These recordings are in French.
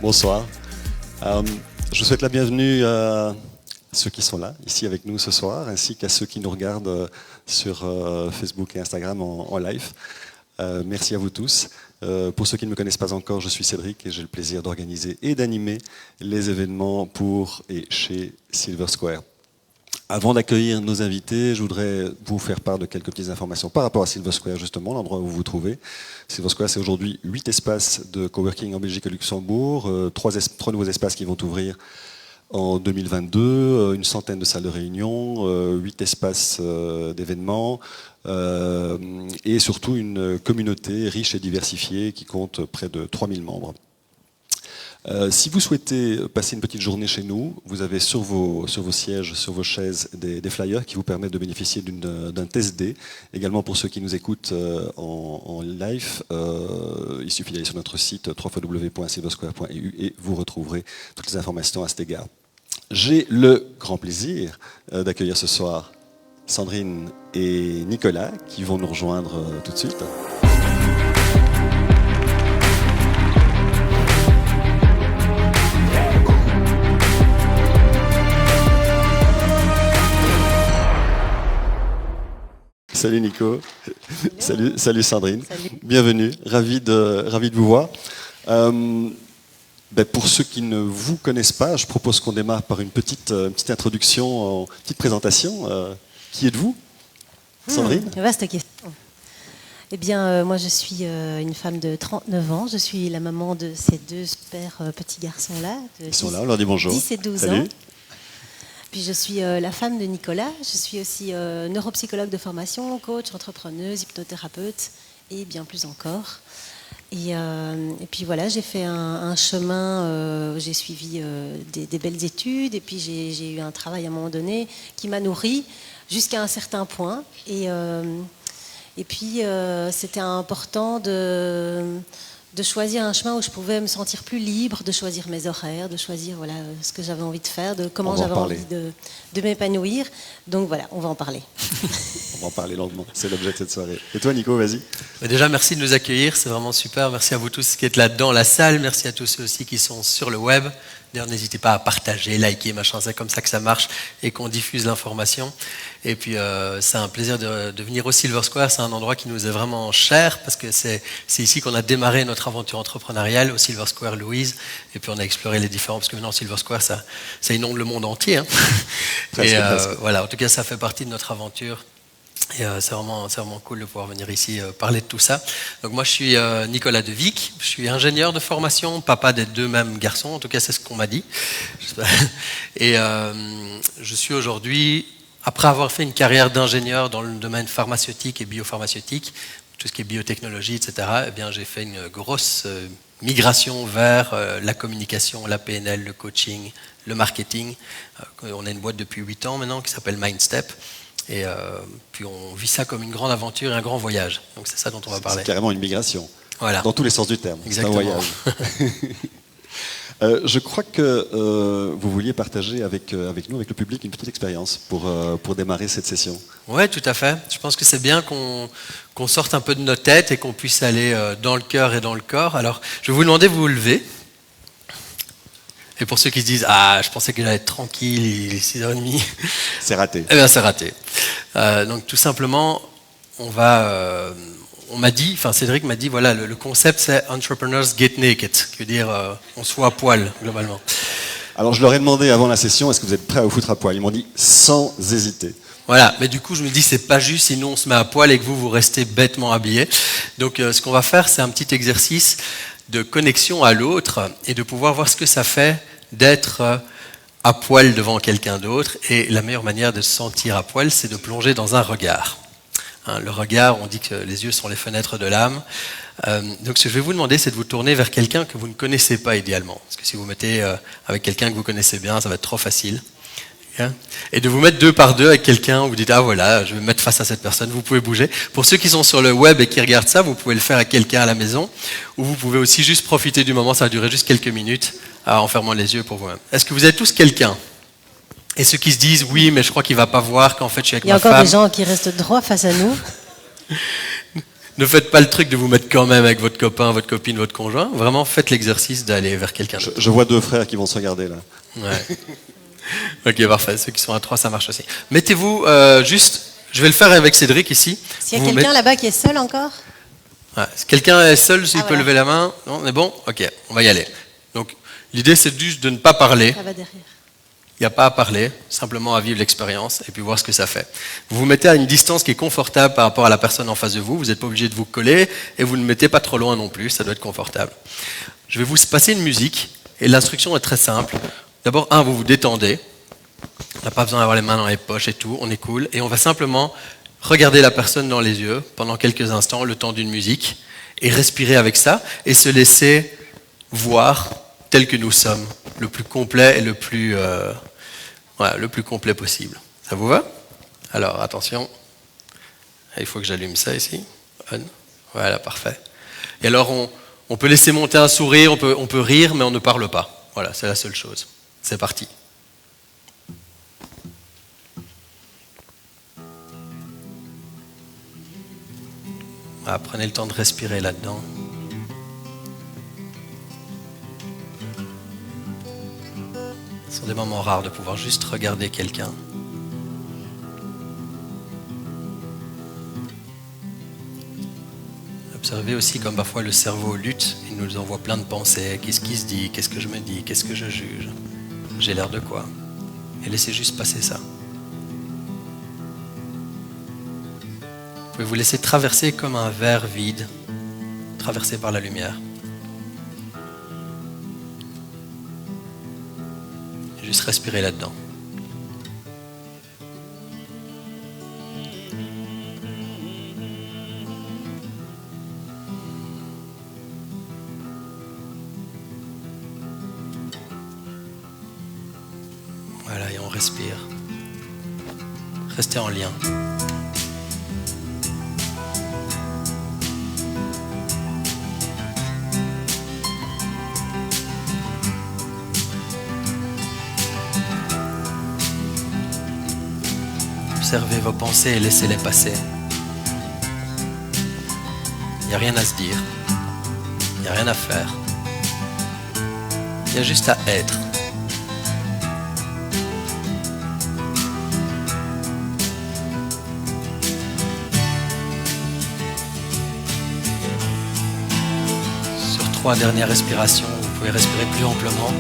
Bonsoir. Je vous souhaite la bienvenue à ceux qui sont là, ici avec nous ce soir, ainsi qu'à ceux qui nous regardent sur Facebook et Instagram en live. Merci à vous tous. Pour ceux qui ne me connaissent pas encore, je suis Cédric et j'ai le plaisir d'organiser et d'animer les événements pour et chez Silver Square. Avant d'accueillir nos invités, je voudrais vous faire part de quelques petites informations par rapport à Silver Square, justement, l'endroit où vous vous trouvez. Silver Square, c'est aujourd'hui 8 espaces de coworking en Belgique et Luxembourg, 3 nouveaux espaces qui vont ouvrir en 2022, une centaine de salles de réunion, 8 espaces d'événements et surtout une communauté riche et diversifiée qui compte près de 3000 membres. Si vous souhaitez passer une petite journée chez nous, vous avez sur vos sièges, sur vos chaises, des flyers qui vous permettent de bénéficier d'un test D. Également pour ceux qui nous écoutent en live, il suffit d'aller sur notre site www.silversquare.eu et vous retrouverez toutes les informations à cet égard. J'ai le grand plaisir d'accueillir ce soir Sandrine et Nicolas qui vont nous rejoindre tout de suite. Salut Nico, salut Sandrine, salut. Bienvenue, ravi de vous voir. Pour ceux qui ne vous connaissent pas, je propose qu'on démarre par une petite introduction, une petite présentation. Qui êtes-vous, Sandrine? Vaste question. Eh bien, moi je suis une femme de 39 ans, je suis la maman de ces deux super petits garçons-là. Ils sont là, on leur dit bonjour. 10 et 12 Salut. ans. Puis je suis la femme de Nicolas, je suis aussi neuropsychologue de formation, coach, entrepreneuse, hypnothérapeute et bien plus encore. Et puis voilà, j'ai fait un chemin, j'ai suivi des belles études et puis j'ai eu un travail à un moment donné qui m'a nourrie jusqu'à un certain point. Et puis c'était important de choisir un chemin où je pouvais me sentir plus libre, de choisir mes horaires, de choisir voilà, ce que j'avais envie de faire, de comment j'avais envie de m'épanouir. Donc voilà, on va en parler. On va en parler longuement, c'est l'objet de cette soirée. Et toi Nico, vas-y. Déjà, merci de nous accueillir, c'est vraiment super. Merci à vous tous qui êtes là dans la salle, merci à tous ceux aussi qui sont sur le web. D'ailleurs, n'hésitez pas à partager, liker, machin, c'est comme ça que ça marche et qu'on diffuse l'information. Et puis, c'est un plaisir de venir au Silver Square. C'est un endroit qui nous est vraiment cher parce que c'est ici qu'on a démarré notre aventure entrepreneuriale au Silver Square Louise. Et puis, on a exploré les différents, parce que maintenant, Silver Square, ça inonde le monde entier. Hein. Presque. Voilà, en tout cas, ça fait partie de notre aventure. Et c'est vraiment cool de pouvoir venir ici parler de tout ça. Donc moi je suis Nicolas De Vic, je suis ingénieur de formation, papa des deux mêmes garçons, en tout cas c'est ce qu'on m'a dit. Et je suis aujourd'hui, après avoir fait une carrière d'ingénieur dans le domaine pharmaceutique et biopharmaceutique, tout ce qui est biotechnologie, etc., eh bien j'ai fait une grosse migration vers la communication, la PNL, le coaching, le marketing. On a une boîte depuis 8 ans maintenant qui s'appelle MindStep. Et puis on vit ça comme une grande aventure et un grand voyage. Donc c'est ça dont on va parler. C'est carrément une migration, voilà. Dans tous les sens du terme. Exactement. C'est un voyage. Je crois que vous vouliez partager avec nous, avec le public, une petite expérience pour démarrer cette session. Oui, tout à fait. Je pense que c'est bien qu'on sorte un peu de nos têtes et qu'on puisse aller dans le cœur et dans le corps. Alors, je vais vous demander de vous lever. Et pour ceux qui se disent « Ah, je pensais qu'il allait être tranquille, il est 6h30 », c'est raté. Eh bien, c'est raté. Donc, tout simplement, on m'a dit, Cédric m'a dit, voilà, le concept, c'est « Entrepreneurs get naked », qui veut dire on se voit à poil, globalement. Alors, je leur ai demandé avant la session, est-ce que vous êtes prêts à vous foutre à poil? Ils m'ont dit sans hésiter. Voilà, mais du coup, je me dis, c'est pas juste, sinon on se met à poil et que vous restez bêtement habillés. Donc, ce qu'on va faire, c'est un petit exercice de connexion à l'autre et de pouvoir voir ce que ça fait d'être à poil devant quelqu'un d'autre. Et la meilleure manière de se sentir à poil, c'est de plonger dans un regard. Hein, le regard, on dit que les yeux sont les fenêtres de l'âme. Donc ce que je vais vous demander, c'est de vous tourner vers quelqu'un que vous ne connaissez pas idéalement. Parce que si vous mettez avec quelqu'un que vous connaissez bien, ça va être trop facile. Et de vous mettre 2 par 2 avec quelqu'un où vous dites « Ah voilà, je vais me mettre face à cette personne », vous pouvez bouger. Pour ceux qui sont sur le web et qui regardent ça, vous pouvez le faire avec quelqu'un à la maison, ou vous pouvez aussi juste profiter du moment, ça va durer juste quelques minutes, en fermant les yeux pour vous-même. Est-ce que vous êtes tous quelqu'un? Et ceux qui se disent « Oui, mais je crois qu'il ne va pas voir qu'en fait je suis avec ma femme ». Il y a encore des gens qui restent droits face à nous. Ne faites pas le truc de vous mettre quand même avec votre copain, votre copine, votre conjoint. Vraiment, faites l'exercice d'aller vers quelqu'un d'autre. Je vois deux frères qui vont se regarder là. Ouais. Ok, parfait. Ceux qui sont à 3, ça marche aussi. Mettez-vous juste... Je vais le faire avec Cédric ici. S'il y a quelqu'un là-bas qui est seul encore? Ouais. Si quelqu'un est seul, s'il peut voilà. lever la main. Non, on est bon? Ok, on va y aller. Donc, l'idée, c'est juste de ne pas parler. Ça va derrière. Il n'y a pas à parler, simplement à vivre l'expérience et puis voir ce que ça fait. Vous vous mettez à une distance qui est confortable par rapport à la personne en face de vous. Vous n'êtes pas obligé de vous coller et vous ne mettez pas trop loin non plus. Ça doit être confortable. Je vais vous passer une musique et l'instruction est très simple. D'abord, vous vous détendez. On n'a pas besoin d'avoir les mains dans les poches et tout. On est cool. Et on va simplement regarder la personne dans les yeux pendant quelques instants, le temps d'une musique, et respirer avec ça et se laisser voir tel que nous sommes, le plus complet et le plus complet possible. Ça vous va? Alors, attention. Il faut que j'allume ça ici. On. Voilà, parfait. Et alors, on peut laisser monter un sourire, on peut rire, mais on ne parle pas. Voilà, c'est la seule chose. C'est parti. Prenez le temps de respirer là-dedans. Ce sont des moments rares de pouvoir juste regarder quelqu'un. Observez aussi comme parfois le cerveau lutte, il nous envoie plein de pensées. Qu'est-ce qui se dit? Qu'est-ce que je me dis? Qu'est-ce que je juge? J'ai l'air de quoi? Et laissez juste passer ça. Vous pouvez vous laisser traverser comme un verre vide, traversé par la lumière. Et juste respirer là-dedans. Voilà, et on respire. Restez en lien. Observez vos pensées et laissez-les passer. Il n'y a rien à se dire. Il n'y a rien à faire. Il y a juste à être. Sur 3 dernières respirations, vous pouvez respirer plus amplement.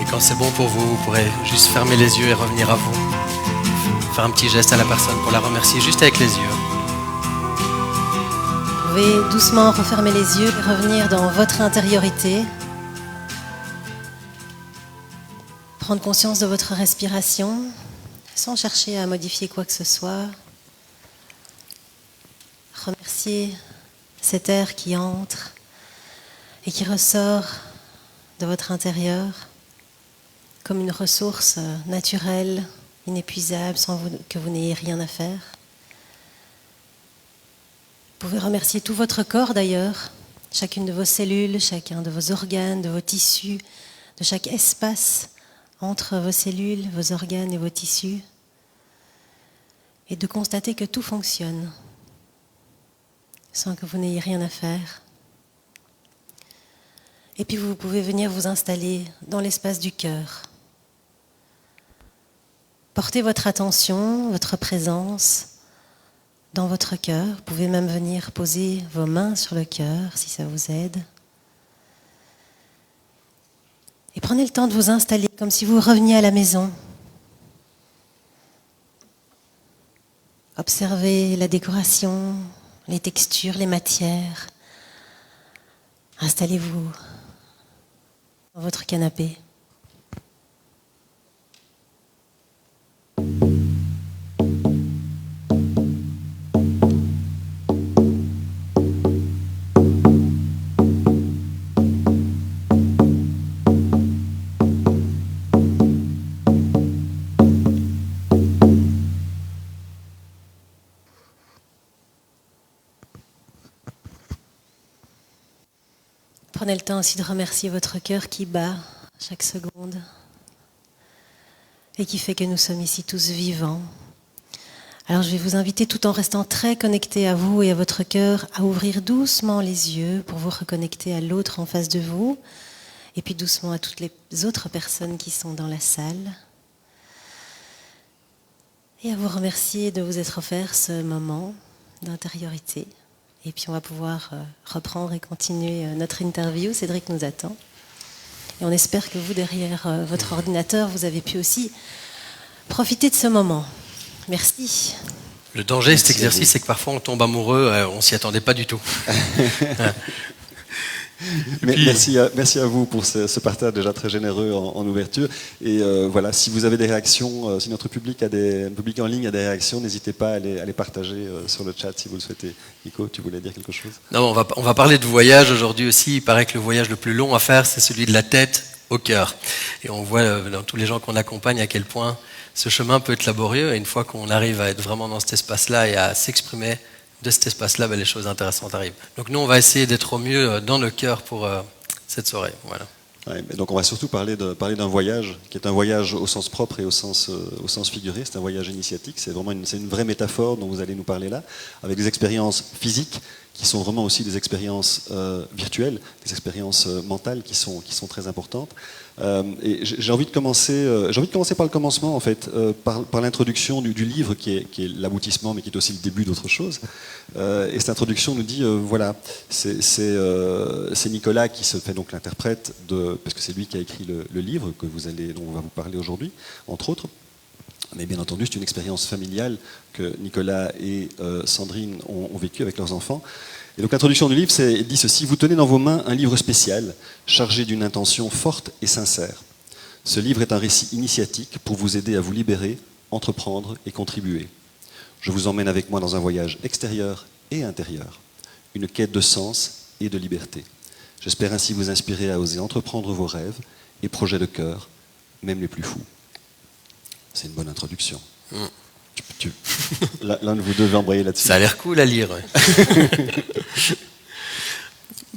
Quand c'est bon pour vous, vous pourrez juste fermer les yeux et revenir à vous. Faire un petit geste à la personne pour la remercier juste avec les yeux. Vous pouvez doucement refermer les yeux et revenir dans votre intériorité. Prendre conscience de votre respiration sans chercher à modifier quoi que ce soit. Remercier cet air qui entre et qui ressort de votre intérieur comme une ressource naturelle, inépuisable, sans que vous n'ayez rien à faire. Vous pouvez remercier tout votre corps d'ailleurs, chacune de vos cellules, chacun de vos organes, de vos tissus, de chaque espace entre vos cellules, vos organes et vos tissus, et de constater que tout fonctionne, sans que vous n'ayez rien à faire. Et puis vous pouvez venir vous installer dans l'espace du cœur. Portez votre attention, votre présence dans votre cœur. Vous pouvez même venir poser vos mains sur le cœur si ça vous aide. Et prenez le temps de vous installer comme si vous reveniez à la maison. Observez la décoration, les textures, les matières. Installez-vous dans votre canapé. Prenez le temps aussi de remercier votre cœur qui bat chaque seconde et qui fait que nous sommes ici tous vivants. Alors je vais vous inviter, tout en restant très connecté à vous et à votre cœur, à ouvrir doucement les yeux pour vous reconnecter à l'autre en face de vous, et puis doucement à toutes les autres personnes qui sont dans la salle. Et à vous remercier de vous être offert ce moment d'intériorité. Et puis on va pouvoir reprendre et continuer notre interview. Cédric nous attend. Et on espère que vous, derrière votre ordinateur, vous avez pu aussi profiter de ce moment. Merci. Le danger de cet exercice, c'est que parfois on tombe amoureux, on s'y attendait pas du tout. Merci à vous pour ce partage déjà très généreux en ouverture. Et voilà, si vous avez des réactions, si notre public en ligne a des réactions, n'hésitez pas à les partager sur le chat si vous le souhaitez. Nico, tu voulais dire quelque chose? Non, on va parler de voyage aujourd'hui aussi. Il paraît que le voyage le plus long à faire, c'est celui de la tête au cœur. Et on voit dans tous les gens qu'on accompagne à quel point ce chemin peut être laborieux. Et une fois qu'on arrive à être vraiment dans cet espace-là et à s'exprimer de cet espace-là, les choses intéressantes arrivent. Donc nous, on va essayer d'être au mieux dans le cœur pour cette soirée. Voilà. Ouais, donc on va surtout parler d'un voyage, qui est un voyage au sens propre et au sens figuré. C'est un voyage initiatique, c'est une vraie métaphore dont vous allez nous parler là, avec des expériences physiques qui sont vraiment aussi des expériences virtuelles, des expériences mentales qui sont très importantes. Et j'ai envie de commencer par le commencement, en fait, par l'introduction du livre qui est l'aboutissement, mais qui est aussi le début d'autre chose. Et cette introduction nous dit, voilà, c'est Nicolas qui se fait donc l'interprète, parce que c'est lui qui a écrit le livre dont on va vous parler aujourd'hui, entre autres. Mais bien entendu, c'est une expérience familiale que Nicolas et Sandrine ont vécue avec leurs enfants. Et donc l'introduction du livre dit ceci: vous tenez dans vos mains un livre spécial, chargé d'une intention forte et sincère. Ce livre est un récit initiatique pour vous aider à vous libérer, entreprendre et contribuer. Je vous emmène avec moi dans un voyage extérieur et intérieur, une quête de sens et de liberté. J'espère ainsi vous inspirer à oser entreprendre vos rêves et projets de cœur, même les plus fous. C'est une bonne introduction. L'un de vous deux va embrayer là-dessus. Ça a l'air cool à lire.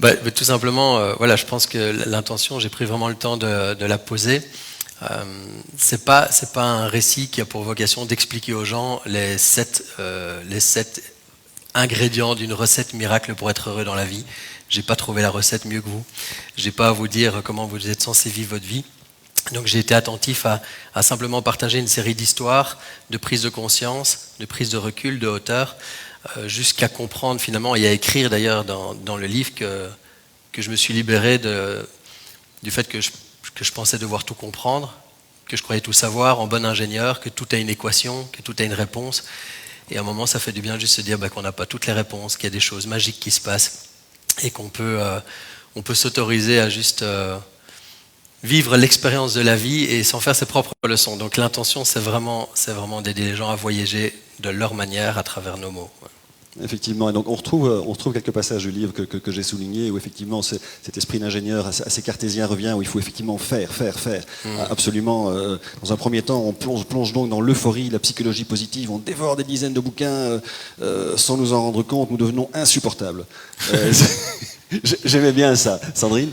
Ouais. Tout simplement, voilà, je pense que l'intention, j'ai pris vraiment le temps de la poser. C'est pas un récit qui a pour vocation d'expliquer aux gens les sept ingrédients d'une recette miracle pour être heureux dans la vie. J'ai pas trouvé la recette mieux que vous. J'ai pas à vous dire comment vous êtes censé vivre votre vie. Donc j'ai été attentif à simplement partager une série d'histoires, de prise de conscience, de prise de recul, de hauteur, jusqu'à comprendre finalement, et à écrire d'ailleurs dans le livre que je me suis libéré du fait que je pensais devoir tout comprendre, que je croyais tout savoir en bon ingénieur, que tout a une équation, que tout a une réponse. Et à un moment, ça fait du bien juste se dire qu'on n'a pas toutes les réponses, qu'il y a des choses magiques qui se passent et qu'on peut s'autoriser à juste... vivre l'expérience de la vie et s'en faire ses propres leçons. Donc l'intention, c'est vraiment d'aider les gens à voyager de leur manière à travers nos mots. Effectivement, et donc on retrouve quelques passages du livre que j'ai soulignés où effectivement cet esprit d'ingénieur assez cartésien revient, où il faut effectivement faire. Absolument. Dans un premier temps, on plonge donc dans l'euphorie, la psychologie positive, on dévore des dizaines de bouquins sans nous en rendre compte, nous devenons insupportables. J'aimais bien ça. Sandrine?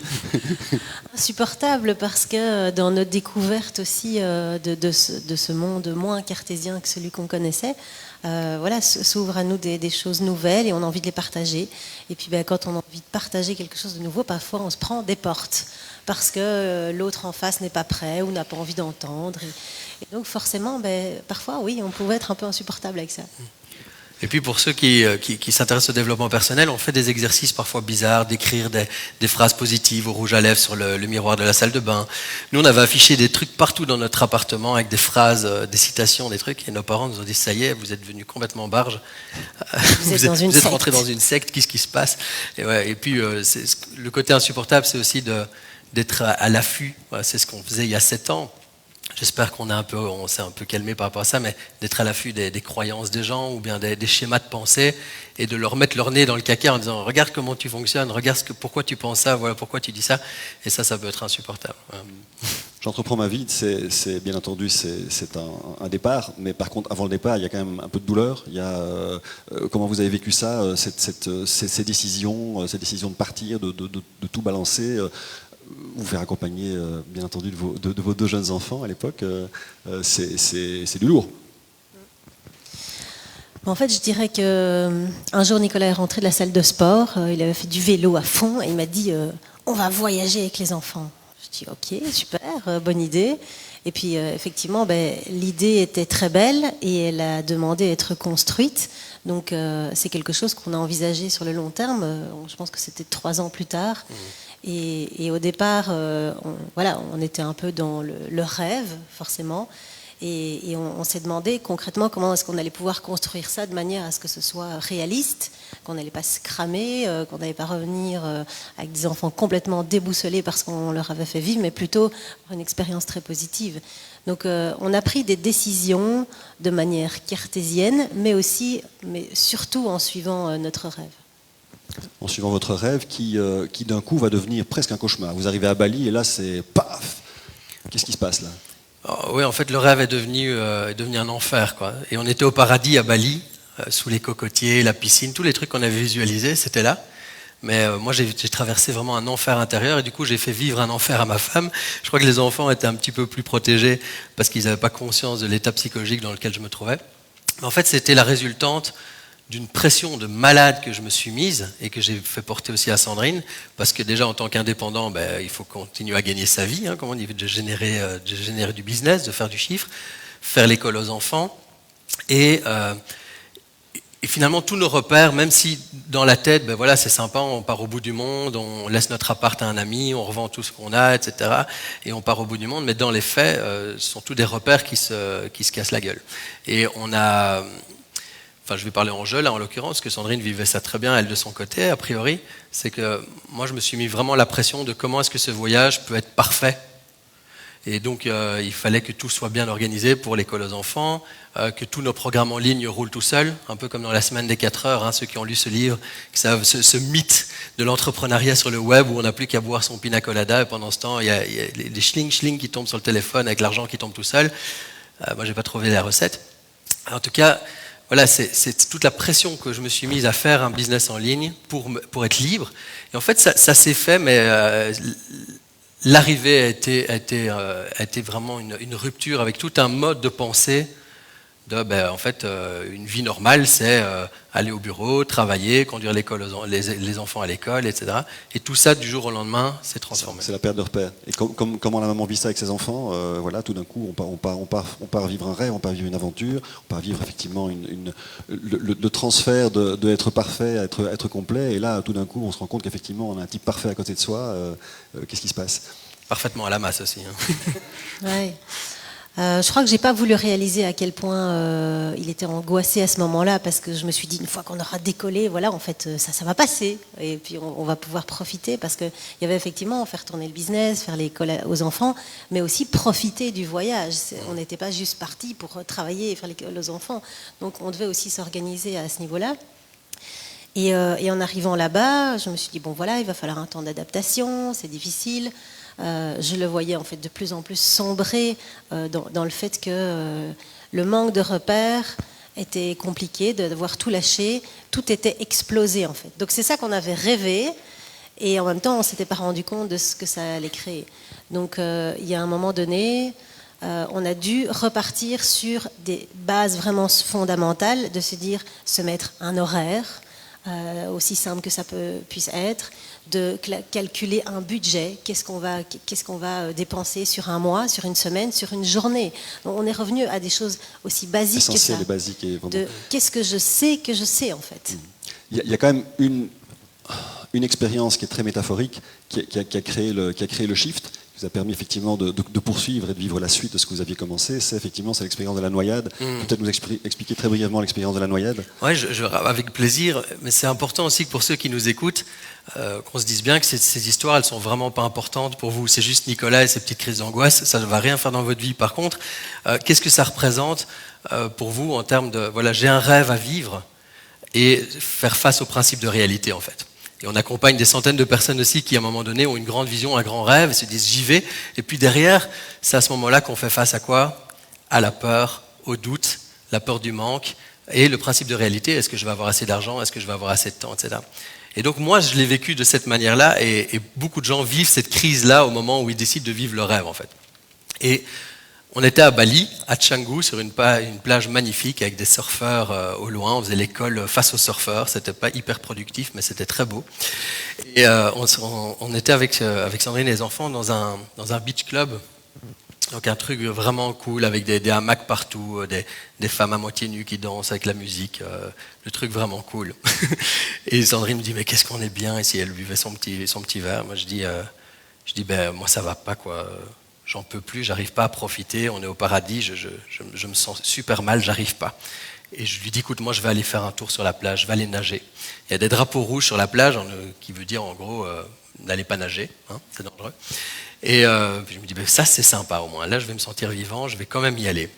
Insupportable parce que dans notre découverte aussi de ce monde moins cartésien que celui qu'on connaissait, voilà, s'ouvrent à nous des choses nouvelles et on a envie de les partager. Et puis quand on a envie de partager quelque chose de nouveau, parfois on se prend des portes parce que l'autre en face n'est pas prêt ou n'a pas envie d'entendre. Et donc forcément, parfois oui, on pouvait être un peu insupportable avec ça. Et puis pour ceux qui s'intéressent au développement personnel, on fait des exercices parfois bizarres, d'écrire des phrases positives au rouge à lèvres sur le miroir de la salle de bain. Nous, on avait affiché des trucs partout dans notre appartement avec des phrases, des citations, des trucs, et nos parents nous ont dit, ça y est, vous êtes devenus complètement barges. Vous êtes rentrés dans une secte, qu'est-ce qui se passe? Et puis le côté insupportable, c'est aussi d'être à l'affût. Voilà, c'est ce qu'on faisait il y a 7 ans. J'espère on s'est un peu calmé par rapport à ça, mais d'être à l'affût des croyances des gens ou bien des schémas de pensée et de leur mettre leur nez dans le caca en disant regarde comment tu fonctionnes, regarde pourquoi tu penses ça, voilà pourquoi tu dis ça, et ça peut être insupportable. J'entreprends ma vie, c'est bien entendu c'est un départ, mais par contre avant le départ il y a quand même un peu de douleur. Il y a comment vous avez vécu ça, ces décisions de partir, de tout balancer, vous faire accompagner bien entendu de vos 2 jeunes enfants à l'époque, c'est du lourd. En fait, je dirais qu'un jour, Nicolas est rentré de la salle de sport. Il avait fait du vélo à fond et il m'a dit on va voyager avec les enfants. Je dis ok, super, bonne idée. Et puis, effectivement, l'idée était très belle et elle a demandé à être construite. Donc, c'est quelque chose qu'on a envisagé sur le long terme. Je pense que c'était 3 ans plus tard. Et au départ, on était un peu dans le rêve, forcément. Et on s'est demandé concrètement comment est-ce qu'on allait pouvoir construire ça de manière à ce que ce soit réaliste, qu'on n'allait pas se cramer, qu'on n'allait pas revenir avec des enfants complètement déboussolés parce qu'on leur avait fait vivre, mais plutôt une expérience très positive. Donc on a pris des décisions de manière cartésienne, mais surtout en suivant notre rêve. En suivant votre rêve qui d'un coup va devenir presque un cauchemar. Vous arrivez à Bali et là c'est paf. Qu'est-ce qui se passe là? Oui, en fait, le rêve est devenu un enfer, quoi. Et on était au paradis à Bali, sous les cocotiers, la piscine, tous les trucs qu'on avait visualisés, c'était là. Mais moi, j'ai traversé vraiment un enfer intérieur et du coup, j'ai fait vivre un enfer à ma femme. Je crois que les enfants étaient un petit peu plus protégés parce qu'ils n'avaient pas conscience de l'état psychologique dans lequel je me trouvais. Mais en fait, c'était la résultante d'une pression de malade que je me suis mise et que j'ai fait porter aussi à Sandrine, parce que déjà en tant qu'indépendant, il faut continuer à gagner sa vie, comme on dit, de générer du business, de faire du chiffre, faire l'école aux enfants, et finalement tous nos repères, même si dans la tête, c'est sympa, on part au bout du monde, on laisse notre appart à un ami, on revend tout ce qu'on a, etc., et on part au bout du monde, mais dans les faits, ce sont tous des repères qui se cassent la gueule. Et on a... Enfin, je vais parler en jeu, là, en l'occurrence, parce que Sandrine vivait ça très bien, elle, de son côté, a priori. C'est que moi, je me suis mis vraiment la pression de comment est-ce que ce voyage peut être parfait. Et donc, il fallait que tout soit bien organisé pour l'école aux enfants, que tous nos programmes en ligne roulent tout seuls, un peu comme dans la semaine des 4 heures, ceux qui ont lu ce livre, qui savent ce mythe de l'entrepreneuriat sur le web où on n'a plus qu'à boire son pina colada, et pendant ce temps, il y a les schling qui tombent sur le téléphone avec l'argent qui tombe tout seul. Moi, j'ai pas trouvé la recette. En tout cas, voilà, c'est toute la pression que je me suis mise à faire un business en ligne pour être libre. Et en fait, ça s'est fait, mais l'arrivée a été vraiment une rupture avec tout un mode de pensée. En fait, une vie normale, c'est aller au bureau, travailler, conduire les enfants à l'école, etc. Et tout ça, du jour au lendemain, s'est transformé. C'est la perte de repères. Et comment la maman vit ça avec ses enfants, tout d'un coup, on part vivre un rêve, on part vivre une aventure, on part vivre effectivement le transfert de être parfait à être complet. Et là, tout d'un coup, on se rend compte qu'effectivement, on a un type parfait à côté de soi. Qu'est-ce qui se passe? Parfaitement à la masse aussi. Ouais. Je crois que j'ai pas voulu réaliser à quel point il était angoissé à ce moment-là, parce que je me suis dit, une fois qu'on aura décollé, voilà, en fait, ça va passer, et puis on va pouvoir profiter, parce que il y avait effectivement faire tourner le business, faire l'école aux enfants, mais aussi profiter du voyage. On n'était pas juste parti pour travailler et faire l'école aux enfants, donc on devait aussi s'organiser à ce niveau-là. Et en arrivant là-bas, je me suis dit, bon voilà, il va falloir un temps d'adaptation, c'est difficile. Je le voyais en fait de plus en plus sombrer dans le fait que le manque de repères était compliqué, de devoir tout lâcher, tout était explosé en fait. Donc c'est ça qu'on avait rêvé, et en même temps on ne s'était pas rendu compte de ce que ça allait créer. Donc il y a un moment donné, on a dû repartir sur des bases vraiment fondamentales, de se dire, se mettre un horaire, aussi simple que ça puisse être, de calculer un budget, qu'est-ce qu'on va dépenser sur un mois, sur une semaine, sur une journée. Donc on est revenu à des choses aussi basiques essentielles que ça. Et basiques et vraiment... Qu'est-ce que je sais en fait. Il y a quand même une expérience qui est très métaphorique, qui a créé le shift, qui vous a permis effectivement de poursuivre et de vivre la suite de ce que vous aviez commencé. C'est l'expérience de la noyade. Peut-être nous expliquer très brièvement l'expérience de la noyade. Oui, avec plaisir, mais c'est important aussi que pour ceux qui nous écoutent, qu'on se dise bien que ces histoires, elles sont vraiment pas importantes pour vous. C'est juste Nicolas et ses petites crises d'angoisse, ça ne va rien faire dans votre vie. Par contre, qu'est-ce que ça représente pour vous en termes de, voilà, j'ai un rêve à vivre et faire face au principe de réalité en fait. Et on accompagne des centaines de personnes aussi qui, à un moment donné, ont une grande vision, un grand rêve, et se disent j'y vais. Et puis derrière, c'est à ce moment-là qu'on fait face à quoi? À la peur, au doute, la peur du manque, et le principe de réalité, est-ce que je vais avoir assez d'argent, est-ce que je vais avoir assez de temps, etc. Et donc moi, je l'ai vécu de cette manière-là, et beaucoup de gens vivent cette crise-là au moment où ils décident de vivre leur rêve, en fait. Et on était à Bali, à Canggu, sur une plage magnifique avec des surfeurs au loin. On faisait l'école face aux surfeurs. C'était pas hyper productif, mais c'était très beau. Et on était avec Sandrine et les enfants dans un beach club. Donc un truc vraiment cool avec des hamacs partout, des femmes à moitié nues qui dansent avec la musique. Le truc vraiment cool. Et Sandrine me dit mais qu'est-ce qu'on est bien ici. Elle buvait son petit verre. Moi je dis ben moi ça va pas quoi. J'en peux plus, j'arrive pas à profiter, on est au paradis, je me sens super mal, j'arrive pas. Et je lui dis, écoute, moi je vais aller faire un tour sur la plage, je vais aller nager. Il y a des drapeaux rouges sur la plage, qui veut dire en gros, n'allez pas nager, hein, c'est dangereux. Et puis je me dis, ben, ça c'est sympa au moins, là je vais me sentir vivant, je vais quand même y aller.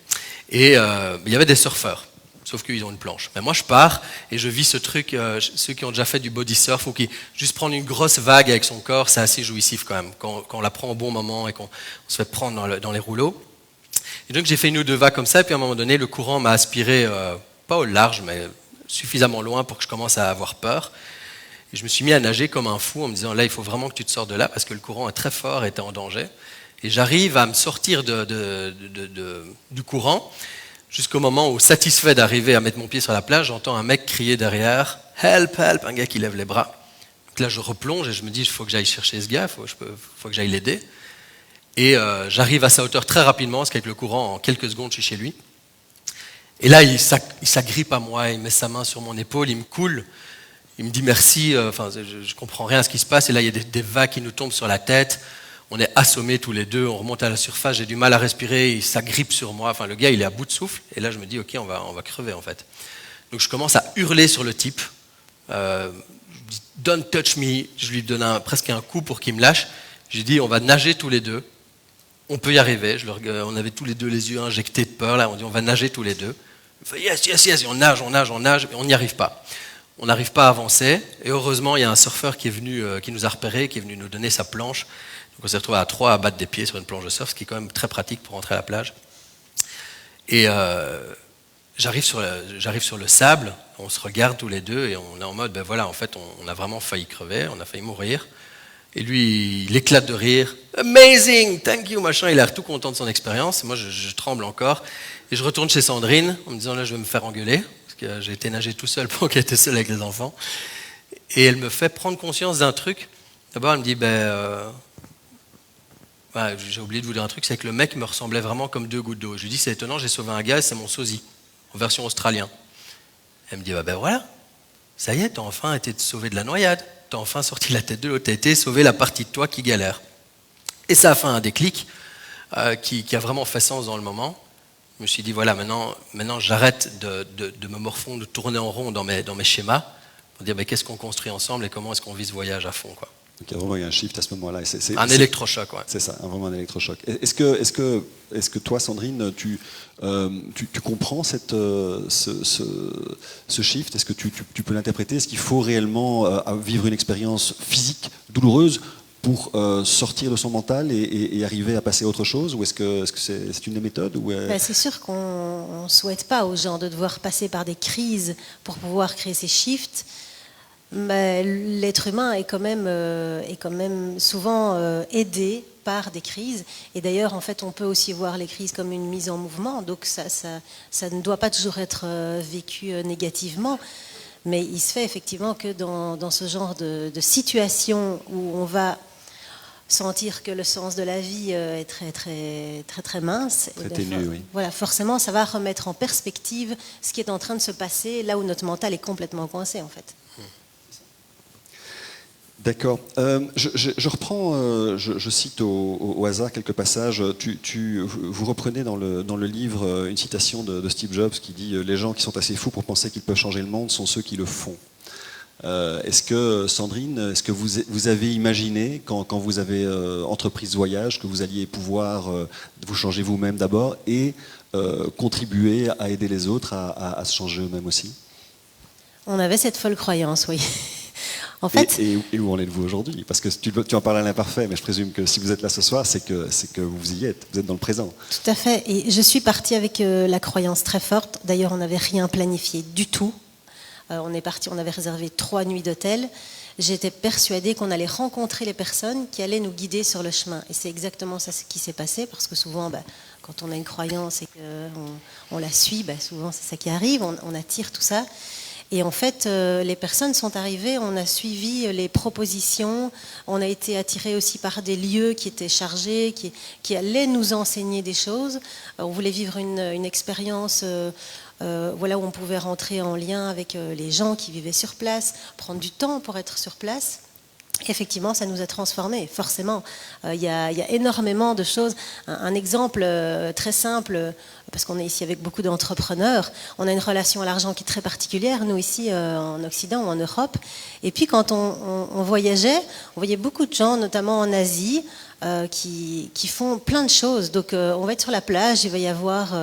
Et il y avait des surfeurs, sauf qu'ils ont une planche. Mais moi je pars et je vis ce truc, ceux qui ont déjà fait du body surf ou qui juste prendre une grosse vague avec son corps, c'est assez jouissif quand même, quand on la prend au bon moment et qu'on se fait prendre dans les rouleaux. Et donc j'ai fait une ou deux vagues comme ça, et puis à un moment donné le courant m'a aspiré, pas au large, mais suffisamment loin pour que je commence à avoir peur. Et je me suis mis à nager comme un fou en me disant là il faut vraiment que tu te sortes de là parce que le courant est très fort et tu es en danger. Et j'arrive à me sortir du courant. Jusqu'au moment où, satisfait d'arriver à mettre mon pied sur la plage, j'entends un mec crier derrière « Help, help !» un gars qui lève les bras. Donc là, je replonge et je me dis « Il faut que j'aille chercher ce gars, il faut que j'aille l'aider. » Et j'arrive à sa hauteur très rapidement, parce qu'avec le courant, en quelques secondes, je suis chez lui. Et là, il s'agrippe à moi, il met sa main sur mon épaule, il me coule, il me dit « Merci », enfin, je comprends rien à ce qui se passe. Et là, il y a des vagues qui nous tombent sur la tête. On est assommés tous les deux, on remonte à la surface, j'ai du mal à respirer, il s'agrippe sur moi. Enfin, le gars, il est à bout de souffle. Et là, je me dis, ok, on va crever en fait. Donc, je commence à hurler sur le type. Je dis, don't touch me. Je lui donne presque un coup pour qu'il me lâche. J'ai dit, on va nager tous les deux. On peut y arriver. On avait tous les deux les yeux injectés de peur. Là, on dit, on va nager tous les deux. Il fait, yes, yes, yes. Et on nage, mais on n'y arrive pas. On n'arrive pas à avancer. Et heureusement, il y a un surfeur qui est venu, qui nous a repérés, qui est venu nous donner sa planche. Donc on s'est retrouvé à 3 à battre des pieds sur une planche de surf, ce qui est quand même très pratique pour rentrer à la plage. Et j'arrive sur le sable, on se regarde tous les deux et on est en mode, ben voilà, en fait, on a vraiment failli crever, on a failli mourir. Et lui, il éclate de rire. Amazing, thank you, machin. Il a l'air tout content de son expérience. Moi, je tremble encore. Et je retourne chez Sandrine en me disant, là, je vais me faire engueuler, parce que j'ai été nager tout seul pendant qu'elle était seule avec les enfants. Et elle me fait prendre conscience d'un truc. D'abord, elle me dit, j'ai oublié de vous dire un truc, c'est que le mec me ressemblait vraiment comme 2 gouttes d'eau. Je lui dis, c'est étonnant, j'ai sauvé un gars, c'est mon sosie, en version australien. Elle me dit, ben voilà, ça y est, t'as enfin été sauvé de la noyade, t'as enfin sorti la tête de l'eau, t'as été sauvé la partie de toi qui galère. Et ça a fait un déclic qui a vraiment fait sens dans le moment. Je me suis dit, voilà, maintenant j'arrête de me morfondre, de tourner en rond dans mes schémas, pour dire, qu'est-ce qu'on construit ensemble et comment est-ce qu'on vit ce voyage à fond, quoi. Donc il y a vraiment eu un shift à ce moment-là. Un électrochoc, ouais. C'est ça, vraiment un électrochoc. Est-ce que toi, Sandrine, tu comprends ce shift? Est-ce que tu peux l'interpréter? Est-ce qu'il faut réellement vivre une expérience physique douloureuse pour sortir de son mental et arriver à passer à autre chose? Ou est-ce que c'est une des méthodes ou C'est sûr qu'on ne souhaite pas aux gens de devoir passer par des crises pour pouvoir créer ces shifts. Mais l'être humain est quand même souvent aidé par des crises. Et d'ailleurs, en fait, on peut aussi voir les crises comme une mise en mouvement. Donc ça ne doit pas toujours être vécu négativement. Mais il se fait effectivement que dans ce genre de situation où on va sentir que le sens de la vie est très, très, très, très mince, très ténu, oui. Voilà, forcément, ça va remettre en perspective ce qui est en train de se passer là où notre mental est complètement coincé, en fait. D'accord. Je reprends, je cite au hasard quelques passages. Vous reprenez dans le livre une citation de Steve Jobs qui dit « Les gens qui sont assez fous pour penser qu'ils peuvent changer le monde sont ceux qui le font ». Est-ce que, Sandrine, est-ce que vous avez imaginé, quand vous avez entrepris ce voyage, que vous alliez pouvoir vous changer vous-même d'abord et contribuer à aider les autres à se changer eux-mêmes aussi? On avait cette folle croyance, oui. En fait, et où en êtes-vous aujourd'hui? Parce que tu en parles à l'imparfait, mais je présume que si vous êtes là ce soir, c'est que vous y êtes, vous êtes dans le présent. tout à fait. Et je suis partie avec la croyance très forte. D'ailleurs, on n'avait rien planifié du tout. On est parti, on avait réservé 3 nuits d'hôtel. J'étais persuadée qu'on allait rencontrer les personnes qui allaient nous guider sur le chemin. Et c'est exactement ça ce qui s'est passé, parce que souvent, quand on a une croyance et qu'on la suit, souvent c'est ça qui arrive, on attire tout ça. Et en fait, les personnes sont arrivées, on a suivi les propositions, on a été attirés aussi par des lieux qui étaient chargés, qui allaient nous enseigner des choses. On voulait vivre une expérience où on pouvait rentrer en lien avec les gens qui vivaient sur place, prendre du temps pour être sur place. Effectivement, ça nous a transformés, forcément. Il y a énormément de choses. Un exemple très simple, parce qu'on est ici avec beaucoup d'entrepreneurs, on a une relation à l'argent qui est très particulière, nous ici en Occident ou en Europe. Et puis quand on voyageait, on voyait beaucoup de gens, notamment en Asie, qui font plein de choses. Donc on va être sur la plage, il va y avoir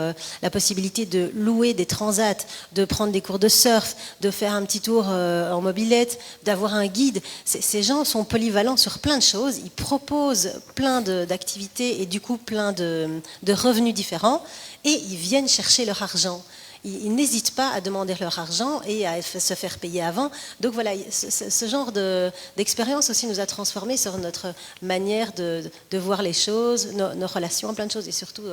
la possibilité de louer des transats, de prendre des cours de surf, de faire un petit tour en mobilette, d'avoir un guide. Ces gens sont polyvalents sur plein de choses, ils proposent plein d'activités et du coup plein de revenus différents et ils viennent chercher leur argent. Ils n'hésitent pas à demander leur argent et à se faire payer avant. Donc voilà, ce genre d'expérience aussi nous a transformés sur notre manière de voir les choses, nos relations, plein de choses, et surtout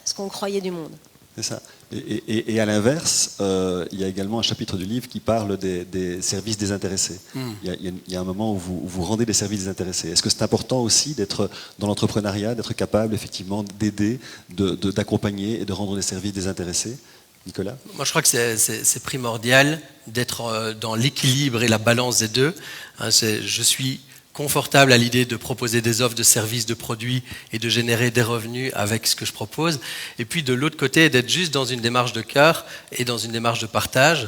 ce qu'on croyait du monde. C'est ça. Et à l'inverse, il y a également un chapitre du livre qui parle des services désintéressés. Il y a un moment où vous rendez des services désintéressés. Est-ce que c'est important aussi d'être dans l'entrepreneuriat, d'être capable effectivement d'aider, d'accompagner et de rendre des services désintéressés? Nicolas? Moi, je crois que c'est primordial d'être dans l'équilibre et la balance des deux. Je suis confortable à l'idée de proposer des offres de services, de produits et de générer des revenus avec ce que je propose. Et puis de l'autre côté, d'être juste dans une démarche de cœur et dans une démarche de partage.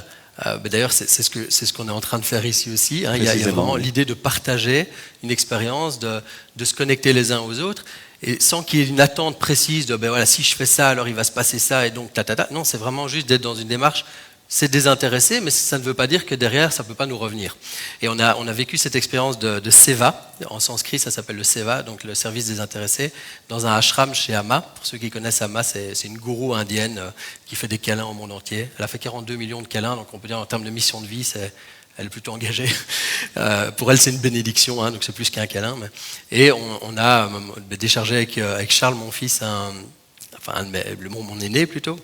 D'ailleurs, c'est ce qu'on est en train de faire ici aussi. Il y a vraiment l'idée de partager une expérience, de se connecter les uns aux autres. Et sans qu'il y ait une attente précise de si je fais ça, alors il va se passer ça, et donc Non, c'est vraiment juste d'être dans une démarche, c'est désintéressé, mais ça ne veut pas dire que derrière, ça ne peut pas nous revenir. Et on a vécu cette expérience de Seva, en sanskrit ça s'appelle le Seva, donc le service désintéressé, dans un ashram chez Amma. Pour ceux qui connaissent Amma, c'est une gourou indienne qui fait des câlins au monde entier. Elle a fait 42 millions de câlins, donc on peut dire en termes de mission de vie, elle est plutôt engagée. Pour elle, c'est une bénédiction, donc c'est plus qu'un câlin. Et on a déchargé avec Charles, mon fils, mon aîné plutôt,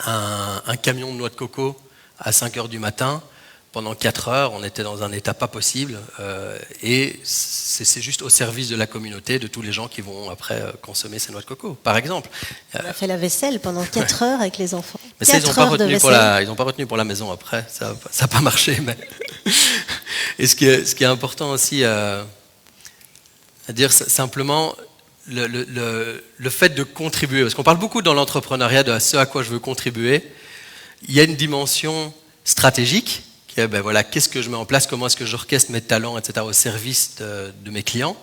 un camion de noix de coco à 5 heures du matin. Pendant 4 heures, on était dans un état pas possible. Et c'est juste au service de la communauté, de tous les gens qui vont après consommer ces noix de coco, par exemple. On a fait la vaisselle pendant 4 heures avec les enfants. Mais ça, ils n'ont pas retenu pour la maison après. Ça n'a pas marché. Mais et ce qui est important aussi à dire, simplement, le fait de contribuer. Parce qu'on parle beaucoup dans l'entrepreneuriat de ce à quoi je veux contribuer. Il y a une dimension stratégique, qui est qu'est-ce que je mets en place, comment est-ce que j'orchestre mes talents, etc., au service de mes clients.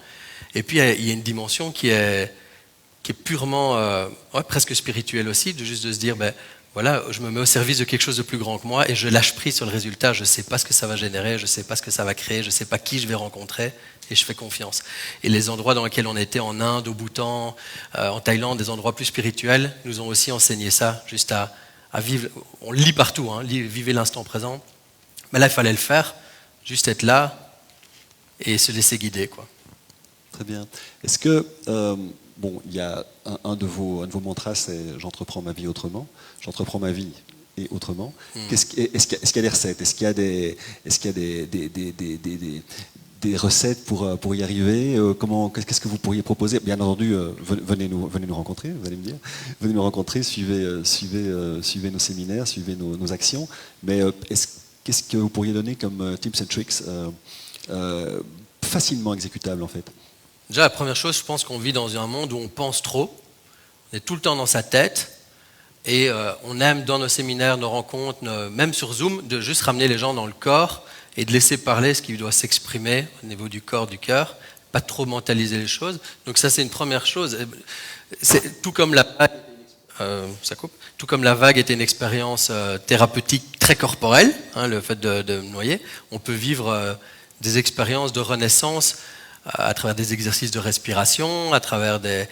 Et puis il y a une dimension qui est purement, presque spirituelle aussi, de se dire, je me mets au service de quelque chose de plus grand que moi et je lâche prise sur le résultat. Je ne sais pas ce que ça va générer, je ne sais pas ce que ça va créer, je ne sais pas qui je vais rencontrer et je fais confiance. Et les endroits dans lesquels on était, en Inde, au Bhoutan, en Thaïlande, des endroits plus spirituels, nous ont aussi enseigné ça, juste à vivre. On lit partout, vivez l'instant présent. Mais là, il fallait le faire, juste être là et se laisser guider, quoi. Très bien. Est-ce que, il y a un de vos mantras, c'est « j'entreprends ma vie autrement ». J'entreprends ma vie et autrement. Est-ce qu'il y a des recettes? Est-ce qu'il y a des recettes pour y arriver? Qu'est-ce que vous pourriez proposer? Bien entendu, venez nous rencontrer, vous allez me dire. Venez nous rencontrer, suivez nos séminaires, suivez nos actions. Mais qu'est-ce que vous pourriez donner comme tips and tricks facilement exécutables en fait? Déjà, la première chose, je pense qu'on vit dans un monde où on pense trop. On est tout le temps dans sa tête. Et on aime dans nos séminaires, nos rencontres, même sur Zoom, de juste ramener les gens dans le corps et de laisser parler ce qui doit s'exprimer au niveau du corps, du cœur, pas trop mentaliser les choses. Donc ça, c'est une première chose. Tout comme la vague était une expérience thérapeutique très corporelle, le fait de me noyer, on peut vivre des expériences de renaissance à travers des exercices de respiration, à travers des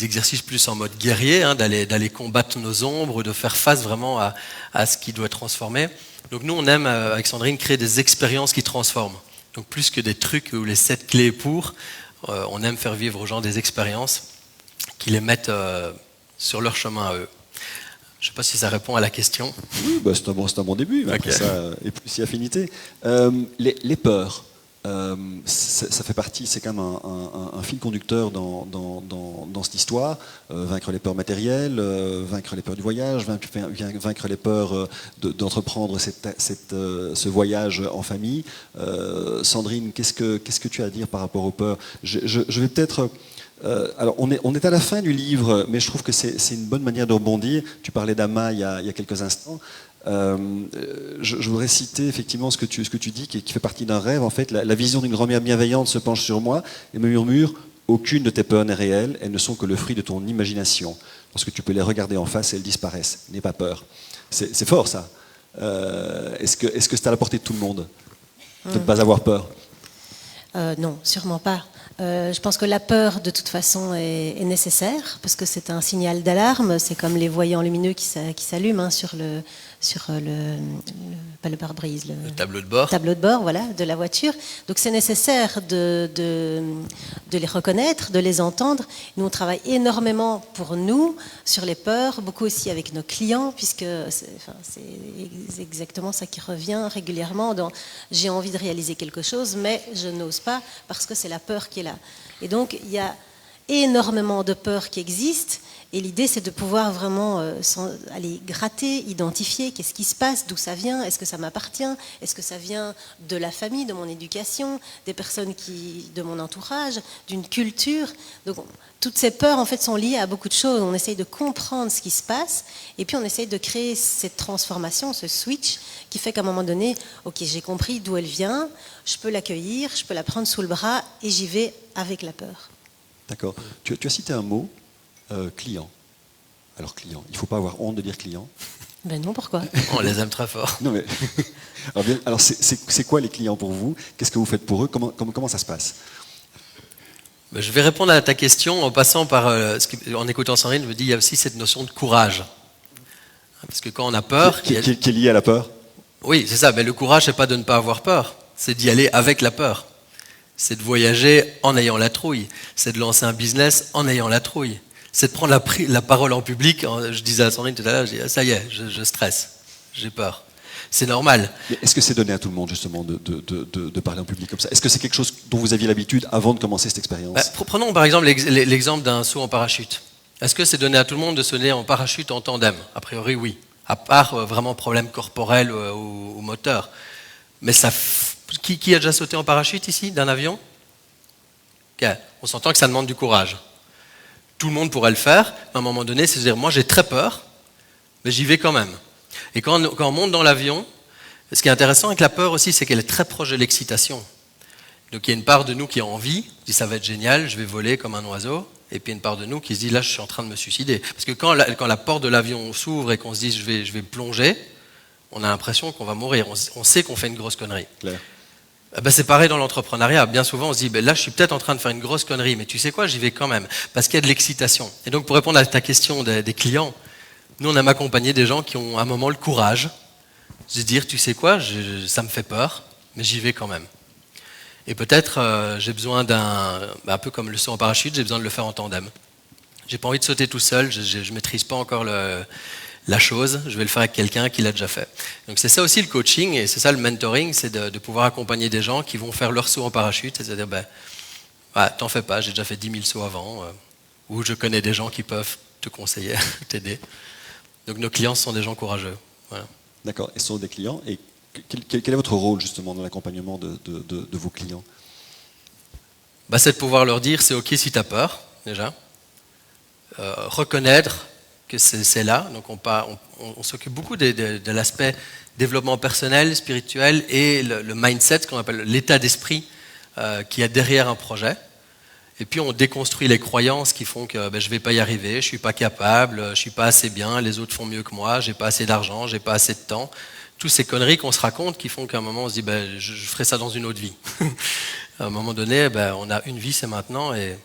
exercices plus en mode guerrier, hein, d'aller combattre nos ombres, de faire face vraiment à ce qui doit être transformé. Donc nous, on aime, avec Sandrine, créer des expériences qui transforment. Donc plus que des trucs ou les 7 clés pour, on aime faire vivre aux gens des expériences qui les mettent sur leur chemin à eux. Je ne sais pas si ça répond à la question. Oui, c'est un bon début, mais après ça, et plus si affinité. Les peurs, ça fait partie, c'est quand même un fil conducteur dans cette histoire. Vaincre les peurs matérielles, vaincre les peurs du voyage, vaincre les peurs d'entreprendre ce voyage en famille. Sandrine, qu'est-ce que tu as à dire par rapport aux peurs? Je vais peut-être... alors on est à la fin du livre, mais je trouve que c'est une bonne manière de rebondir. Tu parlais d'Ama il y a quelques instants. Je voudrais citer effectivement ce que tu dis, qui fait partie d'un rêve. En fait, la vision d'une grand-mère bienveillante se penche sur moi et me murmure: aucune de tes peurs n'est réelle, elles ne sont que le fruit de ton imagination. Lorsque tu peux les regarder en face, elles disparaissent. N'aie pas peur. C'est fort, ça. Est-ce que c'est à la portée de tout le monde de ne pas avoir peur? Non, sûrement pas. Je pense que la peur, de toute façon, est nécessaire, parce que c'est un signal d'alarme. C'est comme les voyants lumineux qui s'allument, hein, sur pas le pare-brise, le tableau de bord. Tableau de bord, voilà, de la voiture. Donc c'est nécessaire de les reconnaître, de les entendre. Nous, on travaille énormément pour nous sur les peurs, beaucoup aussi avec nos clients, puisque c'est exactement ça qui revient régulièrement dans j'ai envie de réaliser quelque chose, mais je n'ose pas parce que c'est la peur qui est là. Et donc il y a énormément de peurs qui existent. Et l'idée, c'est de pouvoir vraiment aller gratter, identifier qu'est-ce qui se passe, d'où ça vient, est-ce que ça m'appartient, est-ce que ça vient de la famille, de mon éducation, des personnes de mon entourage, d'une culture. Donc, toutes ces peurs, en fait, sont liées à beaucoup de choses. On essaye de comprendre ce qui se passe, et puis on essaye de créer cette transformation, ce switch, qui fait qu'à un moment donné, ok, j'ai compris d'où elle vient, je peux l'accueillir, je peux la prendre sous le bras, et j'y vais avec la peur. D'accord. Tu as cité un mot. Client. Alors client, il ne faut pas avoir honte de dire client. Ben non, pourquoi? On les aime très fort. Non mais, alors c'est quoi les clients pour vous? Qu'est-ce que vous faites pour eux? Comment ça se passe? Ben, je vais répondre à ta question en passant par, en écoutant Sandrine, je me dis il y a aussi cette notion de courage. Parce que quand on a peur... Qui est lié à la peur? Oui, c'est ça. Mais le courage, c'est pas de ne pas avoir peur. C'est d'y aller avec la peur. C'est de voyager en ayant la trouille. C'est de lancer un business en ayant la trouille. C'est de prendre la parole en public. Je disais à Sandrine tout à l'heure, je dis, ça y est, je stresse, j'ai peur. C'est normal. Mais est-ce que c'est donné à tout le monde, justement, de parler en public comme ça? Est-ce que c'est quelque chose dont vous aviez l'habitude avant de commencer cette expérience? Prenons par exemple l'exemple d'un saut en parachute. Est-ce que c'est donné à tout le monde de sauter en parachute en tandem? A priori, oui. À part vraiment problème corporel ou moteur. Mais ça, qui a déjà sauté en parachute ici, d'un avion? Okay. On s'entend que ça demande du courage. Tout le monde pourrait le faire, mais à un moment donné, c'est de dire, moi j'ai très peur, mais j'y vais quand même. Et quand on monte dans l'avion, ce qui est intéressant avec la peur aussi, c'est qu'elle est très proche de l'excitation. Donc il y a une part de nous qui a envie, dit ça va être génial, je vais voler comme un oiseau, et puis une part de nous qui se dit, là je suis en train de me suicider. Parce que quand la porte de l'avion s'ouvre et qu'on se dit, je vais plonger, on a l'impression qu'on va mourir, on sait qu'on fait une grosse connerie. Claire. Ben c'est pareil dans l'entrepreneuriat. Bien souvent, on se dit, ben là, je suis peut-être en train de faire une grosse connerie, mais tu sais quoi, j'y vais quand même, parce qu'il y a de l'excitation. Et donc, pour répondre à ta question des clients, nous, on aime accompagner des gens qui ont à un moment le courage de se dire, tu sais quoi, ça me fait peur, mais j'y vais quand même. Et peut-être, j'ai besoin un peu comme le saut en parachute, j'ai besoin de le faire en tandem. J'ai pas envie de sauter tout seul, je maîtrise pas encore la chose, je vais le faire avec quelqu'un qui l'a déjà fait. Donc c'est ça aussi le coaching et c'est ça le mentoring, c'est de pouvoir accompagner des gens qui vont faire leur saut en parachute, c'est-à-dire t'en fais pas, j'ai déjà fait 10 000 sauts avant, ou je connais des gens qui peuvent te conseiller, t'aider. Donc nos clients sont des gens courageux. Voilà. D'accord, et ce sont des clients, et quel est votre rôle justement dans l'accompagnement de vos clients? C'est de pouvoir leur dire, c'est ok si tu as peur, déjà, reconnaître que c'est là. Donc on s'occupe beaucoup de l'aspect développement personnel, spirituel et le mindset, ce qu'on appelle l'état d'esprit qu'il y a derrière un projet. Et puis on déconstruit les croyances qui font que je ne vais pas y arriver, je ne suis pas capable, je ne suis pas assez bien, les autres font mieux que moi, je n'ai pas assez d'argent, je n'ai pas assez de temps. toutes ces conneries qu'on se raconte qui font qu'à un moment on se dit je ferai ça dans une autre vie. À un moment donné, on a une vie, c'est maintenant. Et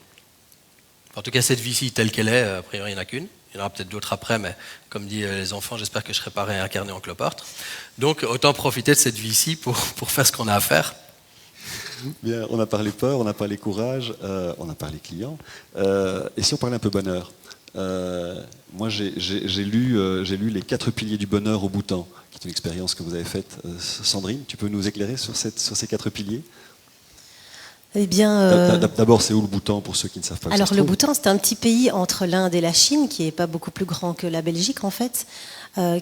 en tout cas, cette vie-ci telle qu'elle est, a priori, il n'y en a qu'une. Il y en aura peut-être d'autres après, mais comme disent les enfants, j'espère que je ne serai pas réincarné en cloporte. Donc, autant profiter de cette vie-ci pour faire ce qu'on a à faire. Bien, on a parlé peur, on a parlé courage, on a parlé client. Et si on parlait un peu bonheur, moi j'ai lu Les 4 piliers du bonheur au Bhoutan, qui est une expérience que vous avez faite. Sandrine, tu peux nous éclairer sur ces 4 piliers? Eh bien, d'abord, c'est où le Bhoutan pour ceux qui ne savent pas? Alors le Bhoutan, c'est un petit pays entre l'Inde et la Chine, qui n'est pas beaucoup plus grand que la Belgique en fait,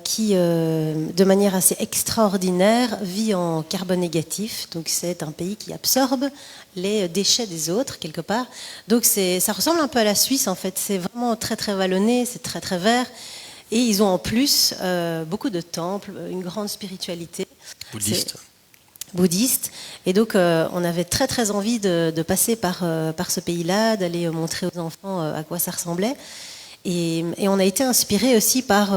qui, de manière assez extraordinaire, vit en carbone négatif. Donc c'est un pays qui absorbe les déchets des autres quelque part. Donc ça ressemble un peu à la Suisse en fait. C'est vraiment très très vallonné, c'est très très vert. Et ils ont en plus beaucoup de temples, une grande spiritualité. Bouddhiste. Et donc, on avait très très envie de passer par ce pays-là, d'aller montrer aux enfants à quoi ça ressemblait. Et on a été inspiré aussi par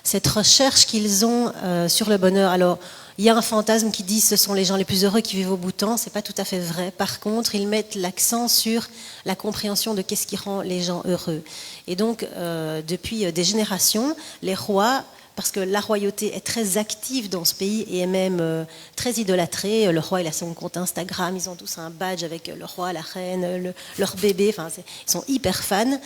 cette recherche qu'ils ont sur le bonheur. Alors, il y a un fantasme qui dit que ce sont les gens les plus heureux qui vivent au Bhoutan. C'est pas tout à fait vrai. Par contre, ils mettent l'accent sur la compréhension de qu'est-ce qui rend les gens heureux. Et donc, depuis des générations, les rois, parce que la royauté est très active dans ce pays et est même très idolâtrée. Le roi, il a son compte Instagram, ils ont tous un badge avec le roi, la reine, leur bébé, enfin, ils sont hyper fans.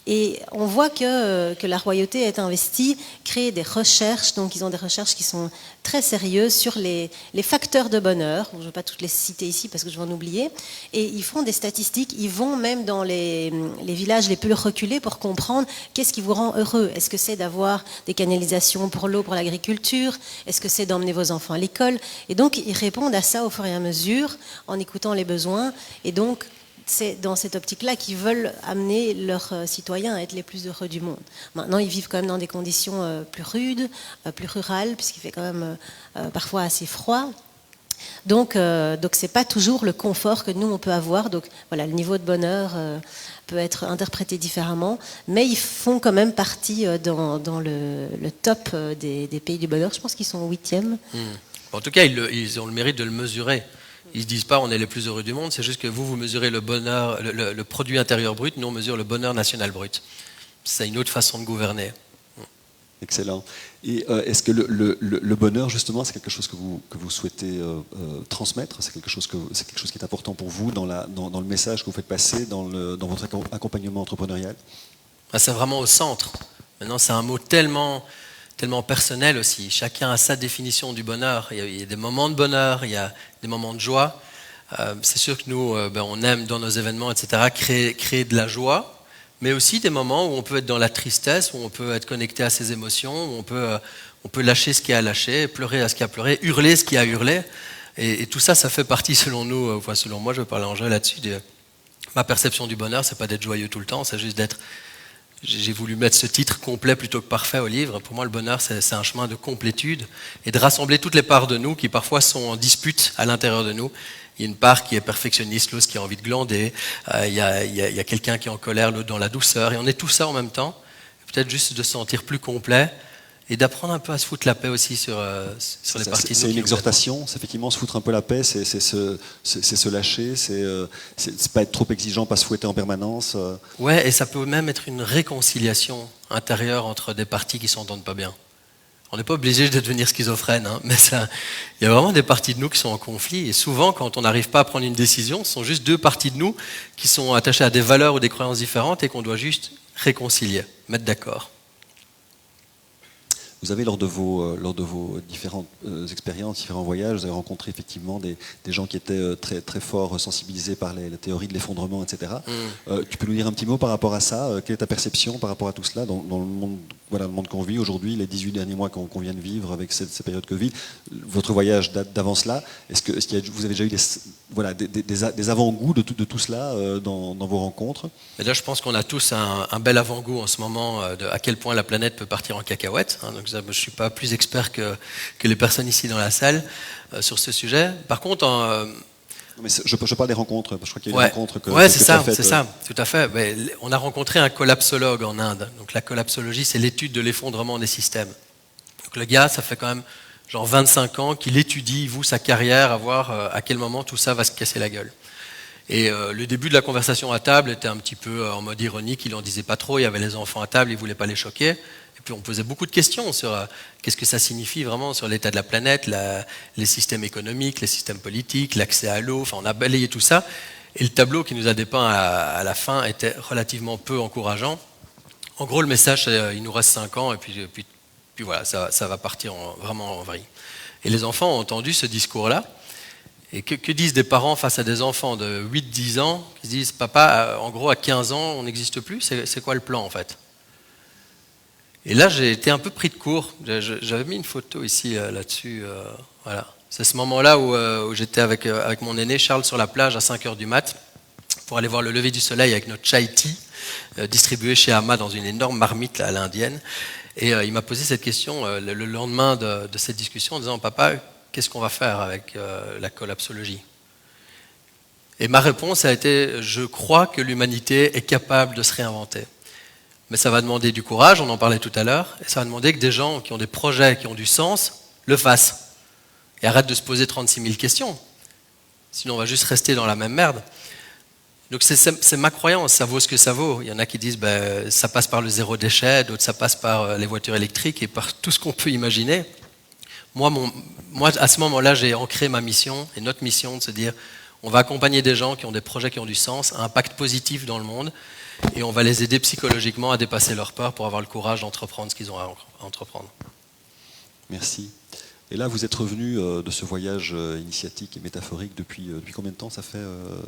Et on voit que la royauté est investie, crée des recherches, donc ils ont des recherches qui sont très sérieuses sur les facteurs de bonheur. Je ne vais pas toutes les citer ici parce que je vais en oublier. Et ils font des statistiques, ils vont même dans les villages les plus reculés pour comprendre qu'est-ce qui vous rend heureux. Est-ce que c'est d'avoir des canalisations pour l'eau, pour l'agriculture? Est-ce que c'est d'emmener vos enfants à l'école? Et donc, ils répondent à ça au fur et à mesure, en écoutant les besoins. Et donc, c'est dans cette optique-là qu'ils veulent amener leurs citoyens à être les plus heureux du monde. Maintenant, ils vivent quand même dans des conditions plus rudes, plus rurales, puisqu'il fait quand même parfois assez froid. Donc c'est pas toujours le confort que nous on peut avoir. Donc voilà, le niveau de bonheur peut être interprété différemment, mais ils font quand même partie dans le top des pays du bonheur. Je pense qu'ils sont au 8e. En tout cas, ils ont le mérite de le mesurer. Ils se disent pas on est les plus heureux du monde, c'est juste que vous mesurez le bonheur, le produit intérieur brut, nous on mesure le bonheur national brut. C'est une autre façon de gouverner. Excellent. Et est-ce que le bonheur, justement, c'est quelque chose que vous souhaitez transmettre? C'est quelque chose qui est important pour vous dans le message que vous faites passer dans votre accompagnement entrepreneurial? C'est vraiment au centre. Maintenant, c'est un mot tellement personnel aussi. Chacun a sa définition du bonheur. Il y a des moments de bonheur, il y a des moments de joie. C'est sûr que nous, on aime dans nos événements, etc., créer de la joie. Mais aussi des moments où on peut être dans la tristesse, où on peut être connecté à ses émotions, où on peut lâcher ce qu'il y a à lâcher, pleurer à ce qu'il y a à pleurer, hurler ce qu'il y a à hurler. Et tout ça, ça fait partie, selon nous, enfin selon moi, je vais parler en jeu là-dessus, de ma perception du bonheur, c'est pas d'être joyeux tout le temps, c'est juste d'être... J'ai voulu mettre ce titre complet plutôt que parfait au livre. Pour moi, le bonheur, c'est un chemin de complétude et de rassembler toutes les parts de nous qui parfois sont en dispute à l'intérieur de nous. Il y a une part qui est perfectionniste, l'autre qui a envie de glander, il y a quelqu'un qui est en colère, l'autre dans la douceur, et on est tout ça en même temps. Peut-être juste de se sentir plus complet et d'apprendre un peu à se foutre la paix aussi sur les parties de nous. C'est une exhortation, c'est effectivement se foutre un peu la paix, c'est se lâcher, c'est pas être trop exigeant, pas se fouetter en permanence. Ouais, et ça peut même être une réconciliation intérieure entre des parties qui s'entendent pas bien. On n'est pas obligé de devenir schizophrène, hein, mais il y a vraiment des parties de nous qui sont en conflit. Et souvent, quand on n'arrive pas à prendre une décision, ce sont juste deux parties de nous qui sont attachées à des valeurs ou des croyances différentes et qu'on doit juste réconcilier, mettre d'accord. Vous avez, lors de vos différentes expériences, différents voyages, vous avez rencontré effectivement des gens qui étaient très, très fort sensibilisés par la théorie de l'effondrement, etc. Tu peux nous dire un petit mot par rapport à ça? Quelle est ta perception par rapport à tout cela dans le monde, le monde qu'on vit aujourd'hui, les 18 derniers mois qu'on vient de vivre avec ces périodes Covid? Votre voyage date d'avant cela. Est-ce que vous avez déjà eu des avant-goûts de tout cela dans vos rencontres? Mais là, je pense qu'on a tous un bel avant-goût en ce moment à quel point la planète peut partir en cacahuète. Hein, donc je ne suis pas plus expert que les personnes ici dans la salle sur ce sujet. Par contre, mais je parle des rencontres. Je crois qu'il y a des rencontres que c'est ça, tout à fait. Mais on a rencontré un collapsologue en Inde. Donc la collapsologie, c'est l'étude de l'effondrement des systèmes. Donc le gars, ça fait quand même genre 25 ans, qu'il étudie, vous, sa carrière, à voir à quel moment tout ça va se casser la gueule. Et le début de la conversation à table était un petit peu en mode ironique, il en disait pas trop, il y avait les enfants à table, il voulait pas les choquer. Et puis on posait beaucoup de questions sur qu'est-ce que ça signifie vraiment sur l'état de la planète, les systèmes économiques, les systèmes politiques, l'accès à l'eau, enfin on a balayé tout ça. Et le tableau qui nous a dépeint à la fin était relativement peu encourageant. En gros, le message, c'est il nous reste 5 ans et puis voilà, ça va partir vraiment en vrille. Et les enfants ont entendu ce discours-là. Et que disent des parents face à des enfants de 8-10 ans qui se disent « Papa, en gros, à 15 ans, on n'existe plus, c'est quoi le plan en fait ?» Et là, j'ai été un peu pris de court. J'avais mis une photo ici, là-dessus. Voilà. C'est ce moment-là où j'étais avec mon aîné Charles sur la plage à 5h du mat pour aller voir le lever du soleil avec notre chai tea distribué chez Ama dans une énorme marmite là, à l'indienne. Et il m'a posé cette question le lendemain de cette discussion en disant « Papa, qu'est-ce qu'on va faire avec la collapsologie ?» Et ma réponse a été « Je crois que l'humanité est capable de se réinventer. Mais ça va demander du courage, on en parlait tout à l'heure, et ça va demander que des gens qui ont des projets, qui ont du sens, le fassent. Et arrêtent de se poser 36 000 questions. Sinon, on va juste rester dans la même merde. » Donc c'est ma croyance, ça vaut ce que ça vaut. Il y en a qui disent ben, ça passe par le zéro déchet, d'autres ça passe par les voitures électriques et par tout ce qu'on peut imaginer. Moi, à ce moment-là, j'ai ancré ma mission et notre mission de se dire on va accompagner des gens qui ont des projets qui ont du sens, un impact positif dans le monde, et on va les aider psychologiquement à dépasser leur peur pour avoir le courage d'entreprendre ce qu'ils ont à entreprendre. Merci. Et là, vous êtes revenu de ce voyage initiatique et métaphorique depuis combien de temps? Ça fait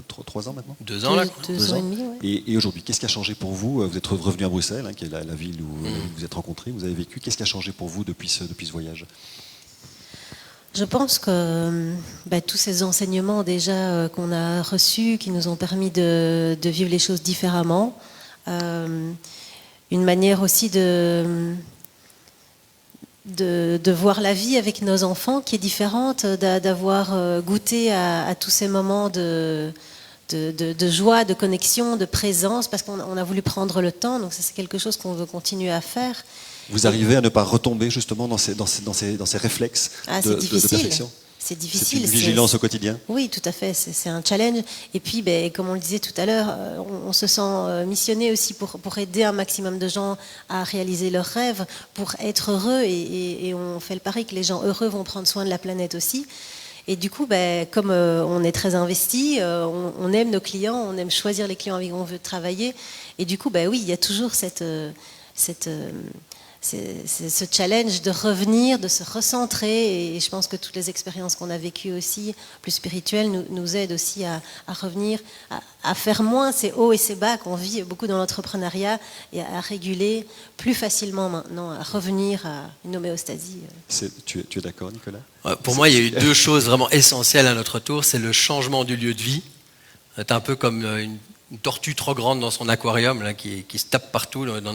3 ans maintenant? 2 ans là. 2 ans et demi, ouais. Et aujourd'hui, qu'est-ce qui a changé pour vous? Vous êtes revenu à Bruxelles, hein, qui est la ville où vous vous êtes rencontrés, vous avez vécu. Qu'est-ce qui a changé pour vous depuis ce voyage? Je pense que tous ces enseignements déjà qu'on a reçus, qui nous ont permis de vivre les choses différemment, une manière aussi de voir la vie avec nos enfants qui est différente, d'avoir goûté à tous ces moments de joie, de connexion, de présence, parce qu'on a voulu prendre le temps, donc ça c'est quelque chose qu'on veut continuer à faire. Vous arrivez à ne pas retomber justement dans ces réflexes de perfection? C'est difficile. C'est une vigilance au quotidien? Oui, tout à fait, c'est un challenge. Et puis, comme on le disait tout à l'heure, on se sent missionné aussi pour aider un maximum de gens à réaliser leurs rêves, pour être heureux, et on fait le pari que les gens heureux vont prendre soin de la planète aussi. Et du coup, comme on est très investi, on aime nos clients, on aime choisir les clients avec qui on veut travailler. Et du coup, oui, il y a toujours ce challenge de revenir, de se recentrer, et je pense que toutes les expériences qu'on a vécues aussi, plus spirituelles, nous aident aussi à revenir, à faire moins ces hauts et ces bas qu'on vit beaucoup dans l'entrepreneuriat, et à réguler plus facilement maintenant, à revenir à une homéostasie. Tu es d'accord, Nicolas? Pour moi, il y a eu 2 choses vraiment essentielles à notre tour, c'est le changement du lieu de vie. C'est un peu comme une tortue trop grande dans son aquarium là, qui se tape partout dans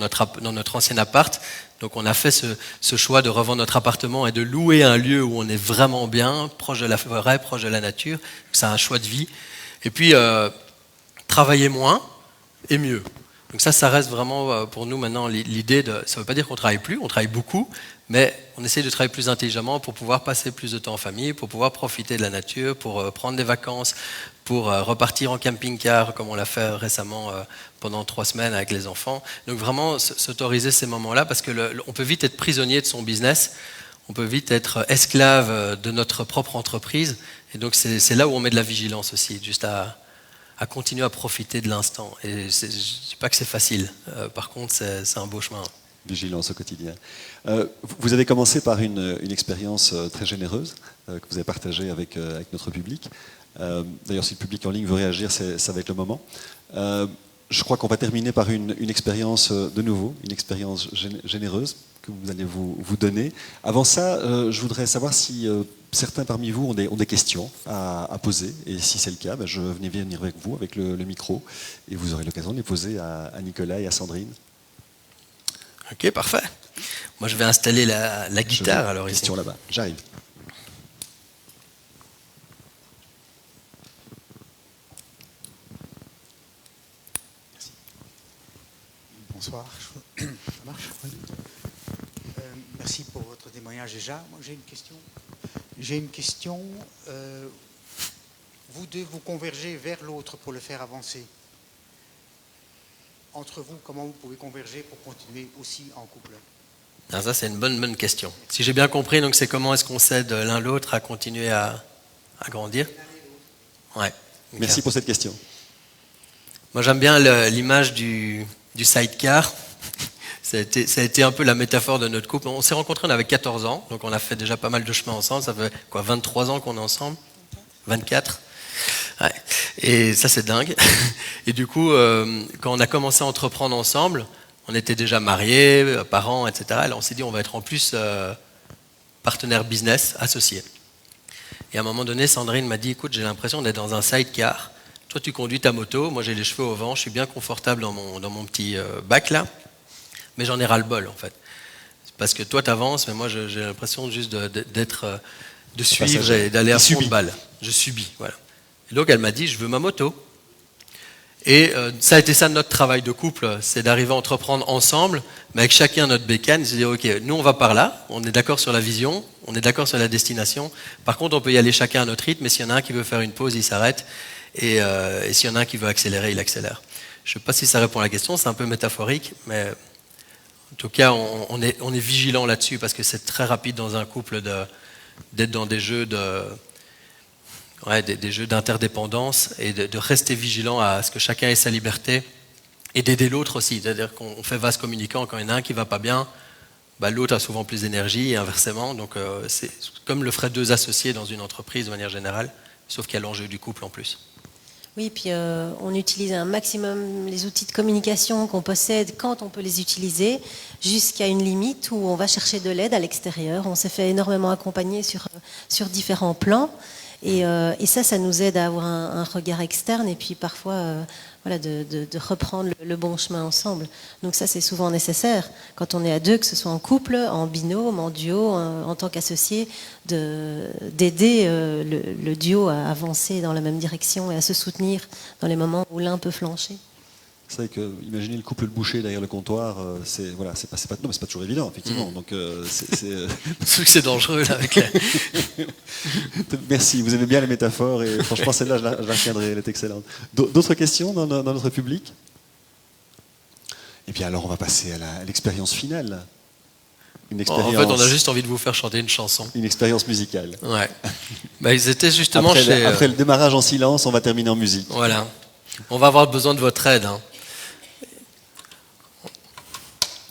notre ancien appart. Donc on a fait ce choix de revendre notre appartement et de louer un lieu où on est vraiment bien, proche de la forêt, proche de la nature. C'est un choix de vie. Et puis travailler moins et mieux. Donc ça reste vraiment pour nous maintenant l'idée de... Ça ne veut pas dire qu'on ne travaille plus, on travaille beaucoup, mais on essaie de travailler plus intelligemment pour pouvoir passer plus de temps en famille, pour pouvoir profiter de la nature, pour prendre des vacances, pour repartir en camping-car comme on l'a fait récemment pendant 3 semaines avec les enfants. Donc vraiment s'autoriser ces moments-là parce qu'on peut vite être prisonnier de son business, on peut vite être esclave de notre propre entreprise. Et donc c'est là où on met de la vigilance aussi, juste à continuer à profiter de l'instant. Et je ne dis pas que c'est facile, par contre c'est un beau chemin. Vigilance au quotidien. Vous avez commencé par une expérience très généreuse que vous avez partagée avec notre public. D'ailleurs, si le public en ligne veut réagir, ça va être le moment. Je crois qu'on va terminer par une expérience de nouveau, une expérience généreuse que vous allez vous donner. Avant ça, je voudrais savoir si certains parmi vous ont des questions à poser. Et si c'est le cas, je vais venir avec vous, avec le micro, et vous aurez l'occasion de les poser à Nicolas et à Sandrine. Ok, parfait. Moi, je vais installer la guitare. Alors, question là-bas. J'arrive. Bonsoir. Ça marche? Oui. Merci pour votre témoignage déjà. Moi, j'ai une question. J'ai une question. Vous deux, vous convergez vers l'autre pour le faire avancer. Entre vous, comment vous pouvez converger pour continuer aussi en couple? Alors ça, c'est une bonne question. Si j'ai bien compris, donc c'est comment est-ce qu'on s'aide l'un l'autre à continuer à grandir. Ouais. Merci pour cette question. Moi, j'aime bien l'image du sidecar. Ça a été un peu la métaphore de notre couple. On s'est rencontrés, on avait 14 ans, donc on a fait déjà pas mal de chemin ensemble. Ça fait 23 ans qu'on est ensemble? 24. Ouais. Et ça, c'est dingue. Et du coup, quand on a commencé à entreprendre ensemble, on était déjà mariés, parents, etc. Et là, on s'est dit, on va être en plus partenaire business, associés. Et à un moment donné, Sandrine m'a dit, écoute, j'ai l'impression d'être dans un sidecar. Toi, tu conduis ta moto, moi j'ai les cheveux au vent, je suis bien confortable dans mon petit bac là, mais j'en ai ras-le-bol en fait. Parce que toi, tu avances, mais moi j'ai l'impression juste de suivre et d'aller à fond de balle. Je subis, voilà. Et donc elle m'a dit, je veux ma moto. Et ça a été ça notre travail de couple, c'est d'arriver à entreprendre ensemble, mais avec chacun notre bécane, se dire, ok, nous on va par là, on est d'accord sur la vision, on est d'accord sur la destination, par contre on peut y aller chacun à notre rythme, mais s'il y en a un qui veut faire une pause, il s'arrête, et s'il y en a un qui veut accélérer, il accélère. Je ne sais pas si ça répond à la question, c'est un peu métaphorique, mais en tout cas on est vigilant là-dessus, parce que c'est très rapide dans un couple d'être dans des jeux des jeux d'interdépendance et de rester vigilant à ce que chacun ait sa liberté et d'aider l'autre aussi. C'est-à-dire qu'on fait vase communicant, quand il y en a un qui ne va pas bien, l'autre a souvent plus d'énergie et inversement. Donc c'est comme le feraient deux associés dans une entreprise de manière générale, sauf qu'il y a l'enjeu du couple en plus. Oui, puis on utilise un maximum les outils de communication qu'on possède quand on peut les utiliser, jusqu'à une limite où on va chercher de l'aide à l'extérieur. On s'est fait énormément accompagner sur différents plans. Et ça nous aide à avoir un regard externe et puis parfois de reprendre le bon chemin ensemble. Donc ça, c'est souvent nécessaire quand on est à deux, que ce soit en couple, en binôme, en duo, en tant qu'associé, d'aider le duo à avancer dans la même direction et à se soutenir dans les moments où l'un peut flancher. C'est vrai que, imaginez le couple de boucher derrière le comptoir, c'est pas toujours évident, effectivement. Donc, c'est dangereux, là, avec Merci, vous aimez bien les métaphores, et franchement, celle-là, je la retiendrai, elle est excellente. D'autres questions dans notre public? Et bien alors, on va passer à l'expérience finale. En fait, on a juste envie de vous faire chanter une chanson. Une expérience musicale. Ouais. Ils étaient justement après le démarrage en silence, on va terminer en musique. Voilà. On va avoir besoin de votre aide.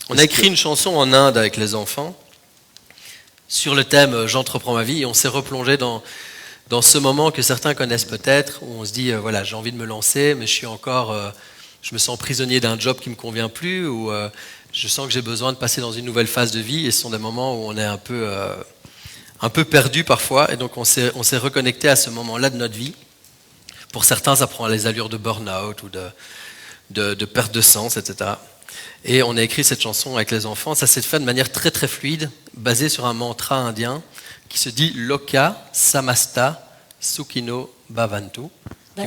On a écrit une chanson en Inde avec les enfants sur le thème « J'entreprends ma vie » et on s'est replongé dans ce moment que certains connaissent peut-être, où on se dit voilà, j'ai envie de me lancer, mais je me sens prisonnier d'un job qui ne me convient plus, ou je sens que j'ai besoin de passer dans une nouvelle phase de vie, et ce sont des moments où on est un peu perdu parfois, et donc on s'est reconnecté à ce moment-là de notre vie. Pour certains, ça prend les allures de burn-out ou de perte de sens, etc. Et on a écrit cette chanson avec les enfants. Ça s'est fait de manière très très fluide, basée sur un mantra indien qui se dit Loka Samasta Sukhino Bhavantu.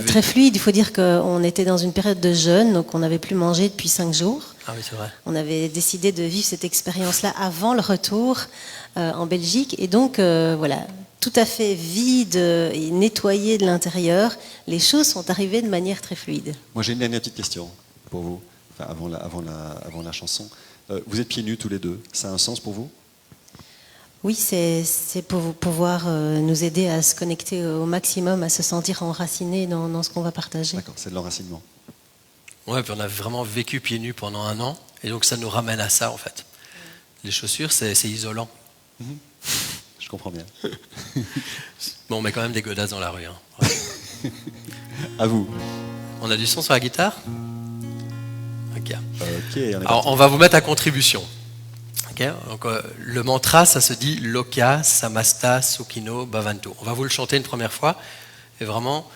Très fluide, il faut dire qu'on était dans une période de jeûne, donc on n'avait plus mangé depuis 5 jours. Ah oui, c'est vrai. On avait décidé de vivre cette expérience-là avant le retour en Belgique. Et donc, voilà, tout à fait vide et nettoyé de l'intérieur, les choses sont arrivées de manière très fluide. Moi, j'ai une dernière petite question pour vous. Enfin, avant la chanson. Vous êtes pieds nus tous les deux. Ça a un sens pour vous? Oui, c'est pour pouvoir nous aider à se connecter au maximum, à se sentir enracinés dans ce qu'on va partager. D'accord, c'est de l'enracinement. Ouais, puis on a vraiment vécu pieds nus pendant 1 an, et donc ça nous ramène à ça en fait. Les chaussures, c'est isolant. Je comprends bien. Bon, on met quand même des godasses dans la rue. Ouais. À vous. On a du son sur la guitare? Alors, on va vous mettre à contribution. Okay, donc, le mantra, ça se dit Loka Samasta Sukhino Bhavantu. On va vous le chanter une première fois. Et vraiment,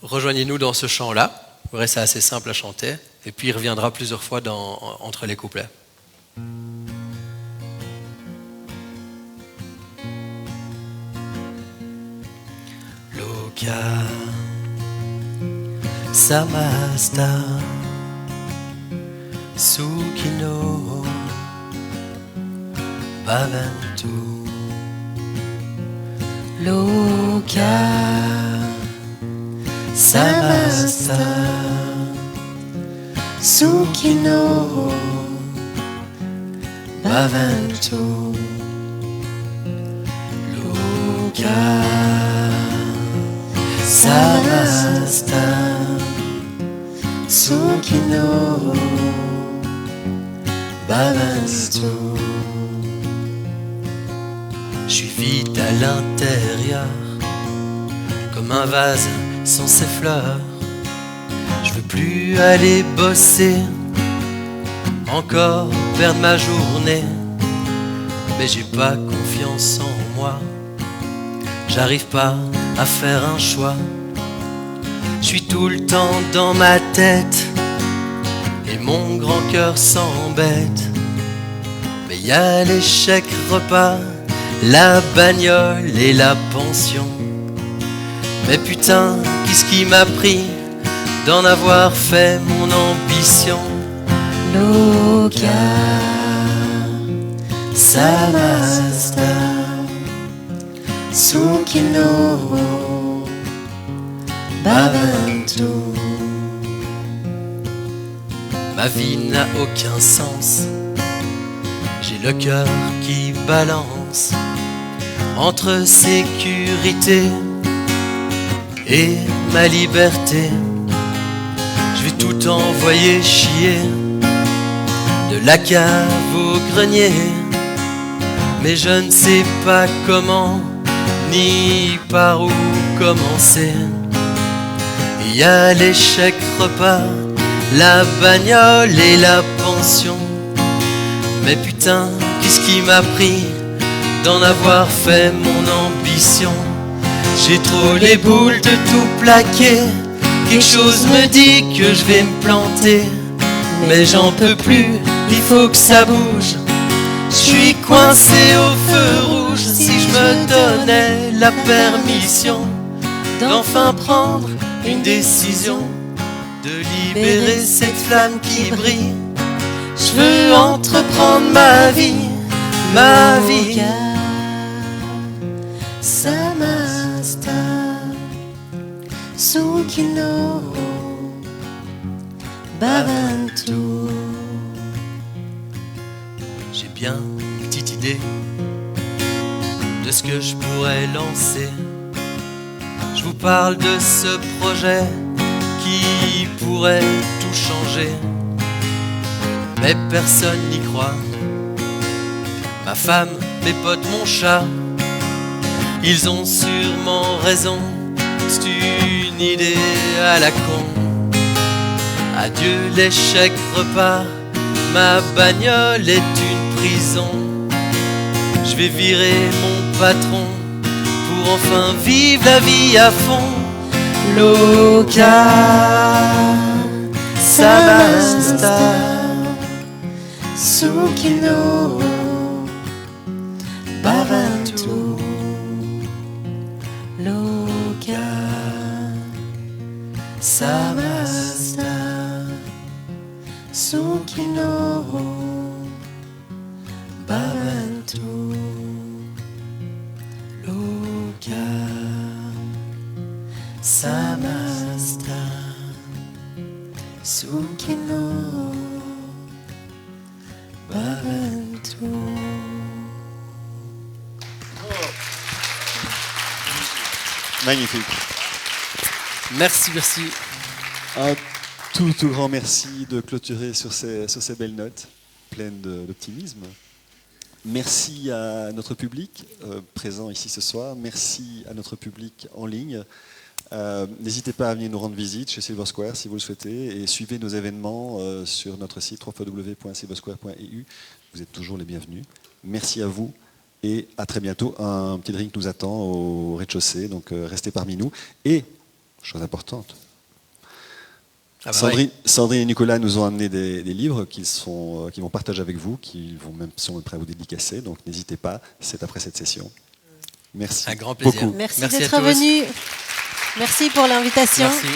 rejoignez-nous dans ce chant-là. Vous verrez, c'est assez simple à chanter. Et puis, il reviendra plusieurs fois entre les couplets. Loka Samasta Sukhino Baventu. Loka Samasta Sukhino Bhavantu. Loka Samasta Sukhino Bhavantu. Je suis vide à l'intérieur, comme un vase sans ses fleurs. Je veux plus aller bosser, encore perdre ma journée. Mais j'ai pas confiance en moi, j'arrive pas à faire un choix. Je suis tout le temps dans ma tête, et mon grand cœur s'embête. Mais y a l'échec repas, la bagnole et la pension. Mais putain, qu'est-ce qui m'a pris d'en avoir fait mon ambition? Loka Samasta Sukhino Bhavantu. Ma vie n'a aucun sens, j'ai le cœur qui balance entre sécurité et ma liberté. Je vais tout envoyer chier, de la cave au grenier. Mais je ne sais pas comment, ni par où commencer. Il y a l'échec repas, la bagnole et la pension. Mais putain, qu'est-ce qui m'a pris d'en avoir fait mon ambition? J'ai trop les boules de tout plaquer. Quelque chose me dit que je vais me planter. Mais j'en peux plus, il faut que ça bouge. Je suis coincé au feu rouge. Si je me donnais la permission d'enfin prendre une décision, de libérer cette flamme qui brille, je veux entreprendre ma vie, ma vie. Loka Samasta Sukhino Bhavantu. J'ai bien une petite idée de ce que je pourrais lancer. Je vous parle de ce projet qui pourrait tout changer. Mais personne n'y croit. Ma femme, mes potes, mon chat, ils ont sûrement raison. C'est une idée à la con. Adieu l'échec repas, ma bagnole est une prison. Je vais virer mon patron pour enfin vivre la vie à fond. Loka Samasta Sukhino Bhavantu. Loka Samasta Sukhino Bhavantu. Loka Samasta Sukhino Bhavantu. Magnifique. Merci, merci. Un tout grand merci de clôturer sur ces belles notes, pleines d'optimisme. Merci à notre public présent ici ce soir. Merci à notre public en ligne. N'hésitez pas à venir nous rendre visite chez Silver Square si vous le souhaitez et suivez nos événements sur notre site www.silversquare.eu. Vous êtes toujours les bienvenus. Merci à vous et à très bientôt. Un petit drink nous attend au rez-de-chaussée, donc restez parmi nous. Et, chose importante, Sandrine et Nicolas nous ont amené des livres qu'ils vont partager avec vous, qu'ils sont prêts à vous dédicacer, donc n'hésitez pas, c'est après cette session. Merci. Un grand plaisir. Beaucoup. Merci Merci d'être à tous. venu. Merci pour l'invitation. Merci.